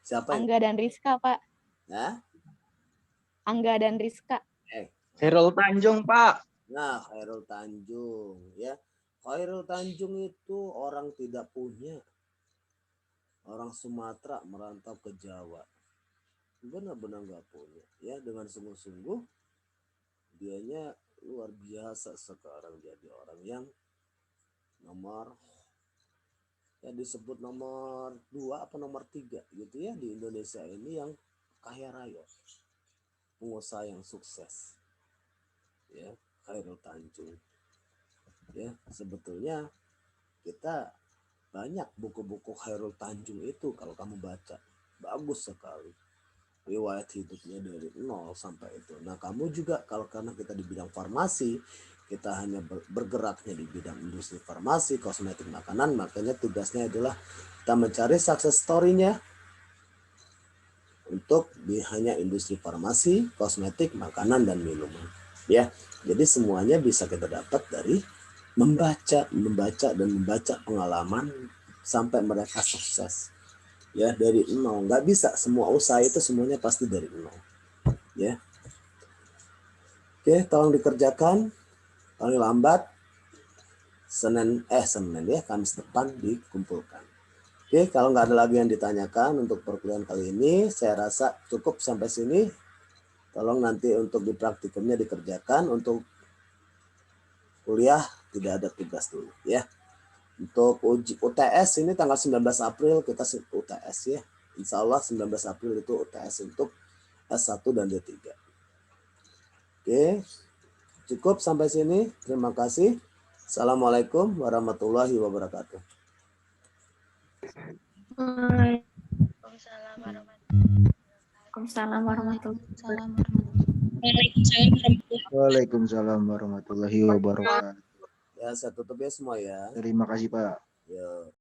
Siapa yang? Angga dan Rizka, Pak. Nah, Angga dan Rizka. Herul Tanjung Pak. Nah, Khairul Tanjung ya. Khairul Tanjung itu orang tidak punya. Orang Sumatera merantau ke Jawa. Benar-benar nggak punya. Ya, dengan sungguh-sungguh dianya luar biasa sekarang jadi orang yang disebut nomor 2 apa nomor 3 gitu ya di Indonesia ini yang kaya raya. Pengusaha yang sukses. Ya, Khairul Tanjung. Ya, sebetulnya kita banyak buku-buku Khairul Tanjung itu kalau kamu baca. Bagus sekali. Riwayat hidupnya dari nol sampai itu. Nah, kamu juga karena kita di bidang farmasi, kita hanya bergeraknya di bidang industri farmasi, kosmetik, makanan, makanya tugasnya adalah kita mencari success story-nya untuk hanya industri farmasi, kosmetik, makanan, dan minuman. Ya, jadi semuanya bisa kita dapat dari membaca pengalaman sampai mereka sukses. Ya, dari nol. Nggak bisa semua usaha itu semuanya pasti dari nol. Ya. Oke, tolong dikerjakan paling lambat Senin ya, Kamis depan dikumpulkan. Oke, kalau nggak ada lagi yang ditanyakan untuk perkuliahan kali ini, saya rasa cukup sampai sini. Tolong nanti untuk di praktikumnya dikerjakan, untuk kuliah tidak ada tugas dulu ya. Untuk uji UTS ini tanggal 19 April kita UTS ya. Insya Allah 19 April itu UTS untuk S1 dan D3. Oke, cukup sampai sini. Terima kasih. Assalamualaikum warahmatullahi wabarakatuh. Waalaikumsalam warahmatullahi wabarakatuh. Waalaikumsalam warahmatullahi wabarakatuh. Ya, saya tutup ya semua ya. Terima kasih Pak. Ya.